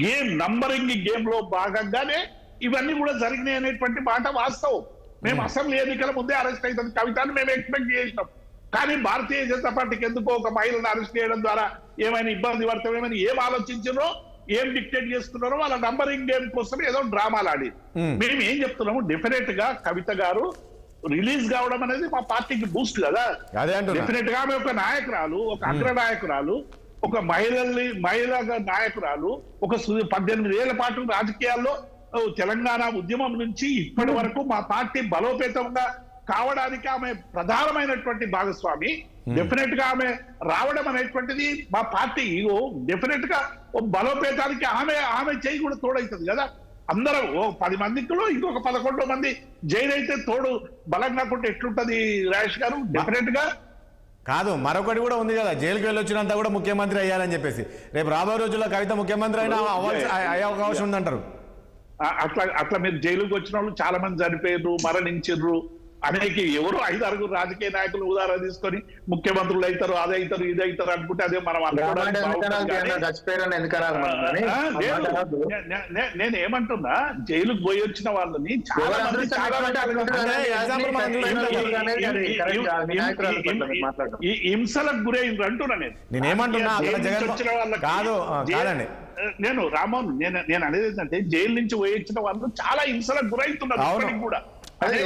గేమ్, నంబరింగ్ గేమ్ లో భాగంగానే ఇవన్నీ కూడా జరిగినాయి అనేటువంటి మాట వాస్తవం. మేము అసెంబ్లీ ఎన్నికల ముందే అరెస్ట్ అవుతుంది కవితను మేము ఎక్స్పెక్ట్ చేసినాం. కానీ భారతీయ జనతా పార్టీకి ఎందుకో ఒక మహిళను అరెస్ట్ చేయడం ద్వారా ఏమైనా ఇబ్బంది పడతామేమని ఏం ఆలోచించారో, ఏం డిక్టేట్ చేస్తున్నారో వాళ్ళ నంబరింగ్ గేమ్ కోసం ఏదో డ్రామాలు ఆడి. మేము ఏం చెప్తున్నాము, డెఫినెట్ గా కవిత గారు రిలీజ్ కావడం అనేది మా పార్టీకి బూస్ట్ కదా. డెఫినెట్ గా ఆమె ఒక నాయకురాలు, ఒక అగ్ర నాయకురాలు, ఒక మహిళా నాయకురాలు, ఒక 18 ఏళ్ల పాటు రాజకీయాల్లో తెలంగాణ ఉద్యమం నుంచి ఇప్పటి వరకు మా పార్టీ బలోపేతంగా కావడానికి ఆమె ప్రధానమైనటువంటి భాగస్వామి. డెఫినెట్ గా ఆమె రావడం అనేటువంటిది మా పార్టీ డెఫినెట్ గా బలోపేతానికి ఆమె చేయి కూడా తోడవుతుంది కదా. అందరూ 10 మందిలో ఇంకొక 11 మంది జైలు అయితే తోడు బలంగా కొంటే ఎట్లుంటది రాజేష్ గారు? డెఫినెట్ గా కాదు, మరొకటి కూడా ఉంది కదా, జైలుకి వెళ్ళి వచ్చినంత కూడా ముఖ్యమంత్రి అయ్యారని చెప్పేసి. రేపు రాబోయే రోజుల్లో కవిత ముఖ్యమంత్రి అయినా అయ్యే అవకాశం ఉందంటారు. అట్లా మీరు జైలుకి వచ్చిన వాళ్ళు చాలా మంది చనిపోయారు, మరణించారు. అనేక ఎవరు 5-6 రాజకీయ నాయకులు ఉదాహరణ తీసుకొని ముఖ్యమంత్రులు అవుతారు, అది అవుతారు, ఇది అవుతారు అనుకుంటే అదే మనం నేను ఏమంటున్నా, జైలుకు పోయి వచ్చిన వాళ్ళని చాలా ఈ హింసలకు గురైంది అంటున్నా నేనేమంటున్నా నేను రామోహన్ నేను అనేది ఏంటంటే జైలు నుంచి పోయి వచ్చిన వాళ్ళు చాలా హింసలకు గురవుతున్నారు ఇప్పటికి కూడా. అంటే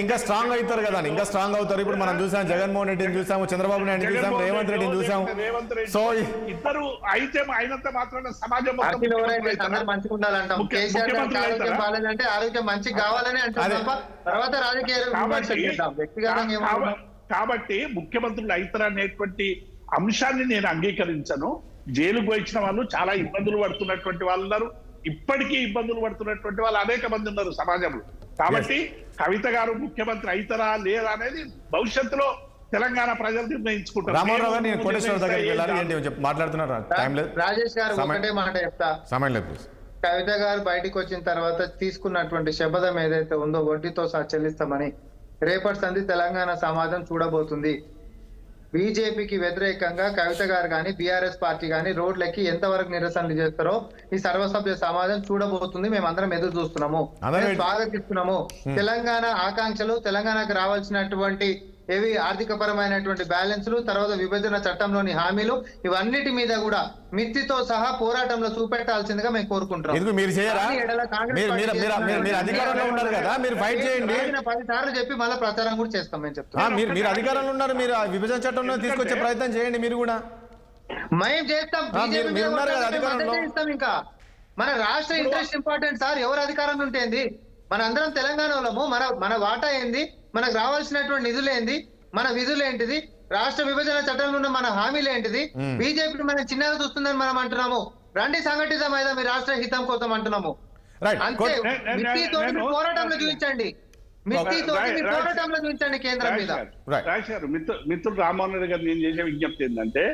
ఇంకా స్ట్రాంగ్ అవుతారు కదా, ఇంకా స్ట్రాంగ్ అవుతారు. ఇప్పుడు మనం చూసాం జగన్మోహన్ రెడ్డిని చూసాము, చంద్రబాబు నాయుడు చూసాం, రేవంత్ రెడ్డిని చూసాం. సో ఇద్దరు అయితే అయినంత మాత్రం సమాజం మంచిగుండాలంటాం. కేసీఆర్ ఆరోగ్యం బాగాలేదంటే ఆరోగ్యం మంచి కావాలని అంటారు, తర్వాత రాజకీయాలు. కాబట్టి ముఖ్యమంత్రులు అవుతారు అనేటువంటి అంశాన్ని నేను అంగీకరించను. జైలుకు పోయించిన వాళ్ళు చాలా ఇబ్బందులు పడుతున్నటువంటి వాళ్ళు ఉన్నారు, ఇప్పటికీ ఇబ్బందులు పడుతున్నటువంటి వాళ్ళు అనేక మంది ఉన్నారు సమాజంలో. కాబట్టి కవిత గారు ముఖ్యమంత్రి అవుతారా లేదా అనేది భవిష్యత్తులో తెలంగాణ ప్రజలు నిర్ణయించుకుంటారు. రామారావు గారు నేను కోటేశ్వర దగ్గరికి వెళ్ళాలి మాట్లాడుతున్నారు. రాజేష్ గారు ఒకటే మాట చెప్తా, కవిత గారు బయటకు వచ్చిన తర్వాత తీసుకున్నటువంటి శపథం ఏదైతే ఉందో వడ్డీతో సహా చెల్లిస్తామని రేపటి సంధి తెలంగాణ సమాజం చూడబోతుంది. బీజేపీకి వ్యతిరేకంగా కవిత గారు కానీ బీఆర్ఎస్ పార్టీ కానీ రోడ్లెక్కి ఎంతవరకు నిరసనలు చేస్తారో ఈ సర్వసభ్య సమాజం చూడబోతుంది. మేమందరం ఎదురు చూస్తున్నాము, స్వాగతిస్తున్నాము. తెలంగాణ ఆకాంక్షలు, తెలంగాణకు రావాల్సినటువంటి ఏవి ఆర్థిక పరమైనటువంటి బ్యాలెన్స్లు, తర్వాత విభజన చట్టంలోని హామీలు, ఇవన్నిటి మీద కూడా మిత్తితో సహా పోరాటంలో చూపెట్టాల్సిందిగా మేము కోరుకుంటున్నాం. 10 సార్లు చెప్పి మళ్ళీ ప్రచారం కూడా చేస్తాం. మేము చెప్తాం మీరు అధికారంలో ఉన్నారు, మీరు విభజన చట్టంలో తీసుకొచ్చే ప్రయత్నం చేయండి. మీరు కూడా మేము చేస్తాం, ఇంకా మన రాష్ట్ర ఇంట్రెస్ట్ ఇంపార్టెంట్ సార్. ఎవరు అధికారంలో ఉంటేంది, మన అందరం తెలంగాణ వాళ్ళము. మన వాటా ఏంది, మనకు రావాల్సినటువంటి నిధులు ఏంది, మన విధులు ఏంటిది, రాష్ట్ర విభజన చట్టంలో ఉన్న మన హామీలు ఏంటిది. బీజేపీ మనం చిన్నగా చూస్తుందని మనం అంటున్నాము. రండి సంఘటితం అయితే మీ రాష్ట్ర హితం కోసం అంటున్నాము. అంతే, మిత్తితోటి పోరాటంలో చూపించండి, మిత్తితోటి పోరాటంలో చూపించండి కేంద్రం మీద. మిత్రుడు రామ్మోహన్ రెడ్డి గారు నేను చేసే విజ్ఞప్తి ఏంటంటే,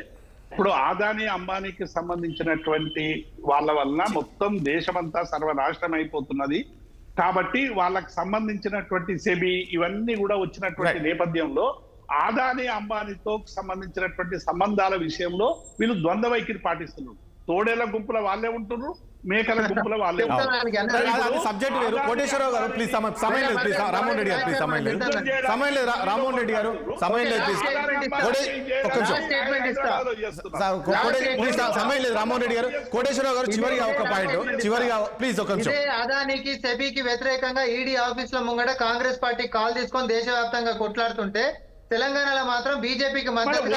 ఇప్పుడు ఆదాని అంబానీకి సంబంధించినటువంటి వాళ్ళ వలన మొత్తం దేశమంతా సర్వనాశనం అయిపోతున్నది. కాబట్టి వాళ్ళకి సంబంధించినటువంటి సెబీ ఇవన్నీ కూడా వచ్చినటువంటి నేపథ్యంలో ఆదాని అంబానీతో సంబంధించినటువంటి సంబంధాల విషయంలో వీళ్ళు ద్వంద్వ వైఖరి పాటిస్తున్నారు. తోడేళ్ల గుంపుల వాళ్ళే ఉంటున్నారు, మేకల గుంపుల వాళ్ళే ఉంటారు. సబ్జెక్ట్ వేరు. కోటేశ్వరరావు గారు ప్లీజ్ సమయం లేదు, ప్లీజ్ రామ్మోహన్ రెడ్డి గారు ప్లీజ్ సమయం లేదు, సమయం లేదు రామ్మోహన్ రెడ్డి గారు సమయం లేదు ప్లీజ్ సమయం లేదు రామ్మోహన్ రెడ్డి గారు. కోటేశ్వరరావు గారు చివరిగా ఒక పాయింట్, చివరిగా ప్లీజ్ ఒక నిమిషం. అదానికి సెబీకి వ్యతిరేకంగా ఈడీ ఆఫీసుల ముంగట కాంగ్రెస్ పార్టీ కాల్ తీసుకొని దేశవ్యాప్తంగా కొట్లాడుతుంటే తెలంగాణలో మాత్రం బీజేపీకి మద్దతు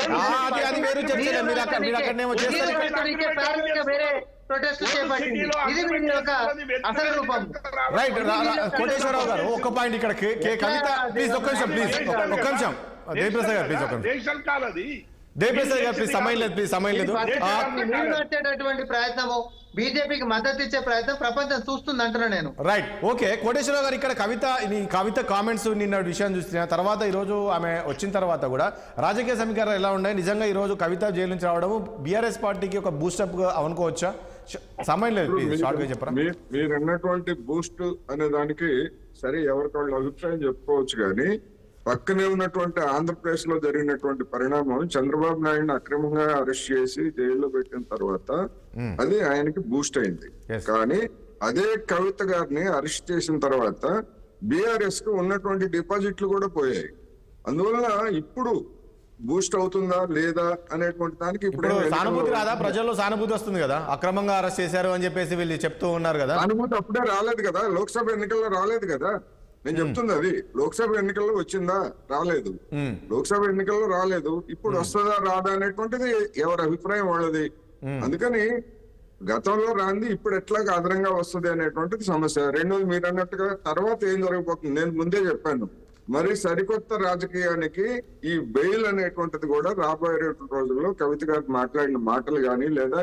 కోటేశ్వరరావు గారు ఒక పాయింట్ ఇక్కడ కవిత ప్లీజ్ ఒక్క నిమిషం, ప్లీజ్ ఒక్క నిమిషం. దేవిప్రసాద్ గారు ప్లీజ్ ఒక్క నిమిషం. దేవిప్రసాద్ గారు ప్లీజ్ సమయం లేదు, ప్లీజ్ సమయం లేదు. వచ్చేటటువంటి ప్రయత్నము బీజేపీకి మద్దతు ఇచ్చే ప్రయత్నం ప్రపంచం చూస్తుంది అంటున్నా నేను. Right, okay. కోటేశ్వరరావు గారు ఇక్కడ కవిత కామెంట్స్ నిన్న విషయం చూస్తున్నా తర్వాత ఈ రోజు ఆమె వచ్చిన తర్వాత కూడా రాజకీయ సమీకరణలు ఎలా ఉన్నాయి, నిజంగా ఈ రోజు కవిత జైలు నుంచి రావడం బీఆర్ఎస్ పార్టీకి ఒక బూస్టప్ గా అనుకోవచ్చా? సమయం లేదు, షార్ట్ గా చెప్పరా. మీరు అన్నటువంటి బూస్ట్ అనే దానికి సరే ఎవరికాళ్ళు అభిప్రాయం చెప్పుకోవచ్చు, కానీ పక్కనే ఉన్నటువంటి ఆంధ్రప్రదేశ్ లో జరిగినటువంటి పరిణామం చంద్రబాబు నాయుడుని అక్రమంగా అరెస్ట్ చేసి జైల్లో పెట్టిన తర్వాత అది ఆయనకి బూస్ట్ అయింది. కానీ అదే కవిత గారిని అరెస్ట్ చేసిన తర్వాత బీఆర్ఎస్ కు ఉన్నటువంటి డిపాజిట్లు కూడా పోయాయి. అందువల్ల ఇప్పుడు బూస్ట్ అవుతుందా లేదా అనేటువంటి దానికి ఇప్పుడు సానుభూతి రాదా, ప్రజల్లో సానుభూతి వస్తుంది కదా, అక్రమంగా అరెస్ట్ చేశారు అని చెప్పేసి వీళ్ళు చెప్తూ ఉన్నారు కదా. సానుభూతి అప్పుడే రాలేదు కదా, లోక్సభ ఎన్నికల్లో రాలేదు కదా. నేను చెప్తుంది అది లోక్సభ ఎన్నికల్లో వచ్చిందా, రాలేదు. లోక్సభ ఎన్నికల్లో రాలేదు, ఇప్పుడు వస్తుందా రాదా అనేటువంటిది ఎవరి అభిప్రాయం వాళ్ళది. అందుకని గతంలో రాంది ఇప్పుడు ఎట్లా అదనంగా వస్తుంది అనేటువంటిది సమస్య. రెండోది మీరు అన్నట్టుగా తర్వాత ఏం జరగబోతుంది నేను ముందే చెప్పాను. మరి సరికొత్త రాజకీయానికి ఈ బెయిల్ అనేటువంటిది కూడా రాబోయే రోజుల్లో కవిత గారు మాట్లాడిన మాటలు కానీ లేదా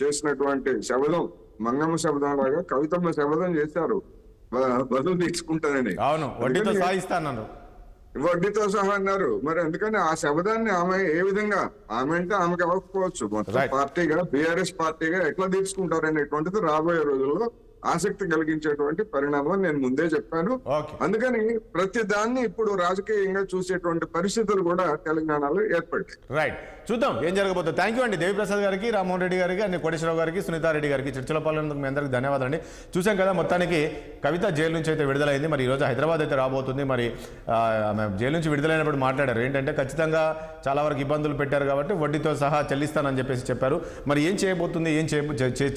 చేసినటువంటి శబదం, మంగమ్మ శబదం లాగా కవితమ్మ శబదం చేశారు, బదులు తీసుకుంటానని. అవును, వడ్డీతో సహా ఇస్తాను, వడ్డీతో సహా అన్నారు. మరి అందుకని ఆ శబదాన్ని ఆమె ఏ విధంగా, ఆమె అంటే ఆమెకు అవ్వకపోవచ్చు, మొత్తం పార్టీగా బీఆర్ఎస్ పార్టీగా ఎట్లా తీసుకుంటారు అనేటువంటిది రాబోయే రోజుల్లో ఆసక్తి కలిగించేటువంటి పరిణామం నేను ముందే చెప్పాను. ఓకే. అందుకని ప్రతి దాన్ని ఇప్పుడు రాజకీయంగా చూసేటువంటి పరిస్థితులు కూడా తెలంగాణలో ఏర్పడ్డాయి. రైట్, చూద్దాం ఏం జరగబోతుంది. థ్యాంక్ యూ అండి దేవిప్రసాద్ గారికి, రామ్మోహన్ రెడ్డి గారికి, అన్ని కోటేశ్వరరావు గారికి, సునీతారెడ్డి గారికి చర్చలో పాల్గొనేందుకు మీ అందరికీ ధన్యవాదాలు అండి. చూసాం కదా, మొత్తానికి కవిత జైలు నుంచి అయితే విడుదలైంది. మరి ఈరోజు హైదరాబాద్ అయితే రాబోతుంది. మరి ఆమె జైలు నుంచి విడుదలైనప్పుడు మాట్లాడారు ఏంటంటే ఖచ్చితంగా చాలా వరకు ఇబ్బందులు పెట్టారు కాబట్టి వడ్డీతో సహా చెల్లిస్తానని చెప్పారు. మరి ఏం చేయబోతుంది, ఏం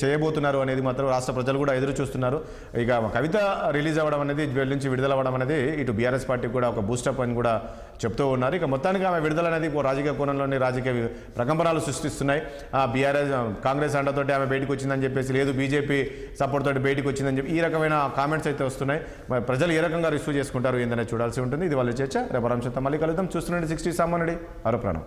చేయబోతున్నారు అనేది మాత్రం రాష్ట్ర ప్రజలు కూడా ఎదురు చూస్తున్నారు. ఇక కవిత రిలీజ్ అవ్వడం అనేది, జైలు నుంచి విడుదల అవ్వడం అనేది ఇటు బీఆర్ఎస్ పార్టీకి కూడా ఒక బూస్టప్ అని కూడా చెప్తూ ఉన్నారు. ఇక మొత్తానికి ఆమె విడుదల అనేది రాజకీయ కోణంలోని రాజకీయ ప్రకంపనలు సృష్టిస్తున్నాయి. బీఆర్ఎస్ కాంగ్రెస్ అండతోటి ఆమె బయటకు వచ్చిందని చెప్పేసి, లేదు బీజేపీ సపోర్ట్ తోటి బయటకు వచ్చిందని చెప్పి ఈ రకమైన కామెంట్స్ అయితే వస్తున్నాయి. మరి ప్రజలు ఏ రకంగా రిసీవ్ చేసుకుంటారు ఏందనే చూడాల్సి ఉంటుంది. ఇది వాళ్ళ చర్చ. రేపు అంశంతో మళ్ళీ కలుద్దాం. చూస్తుండండి 60 సామాన్యుడి ఆరో ప్రాణం.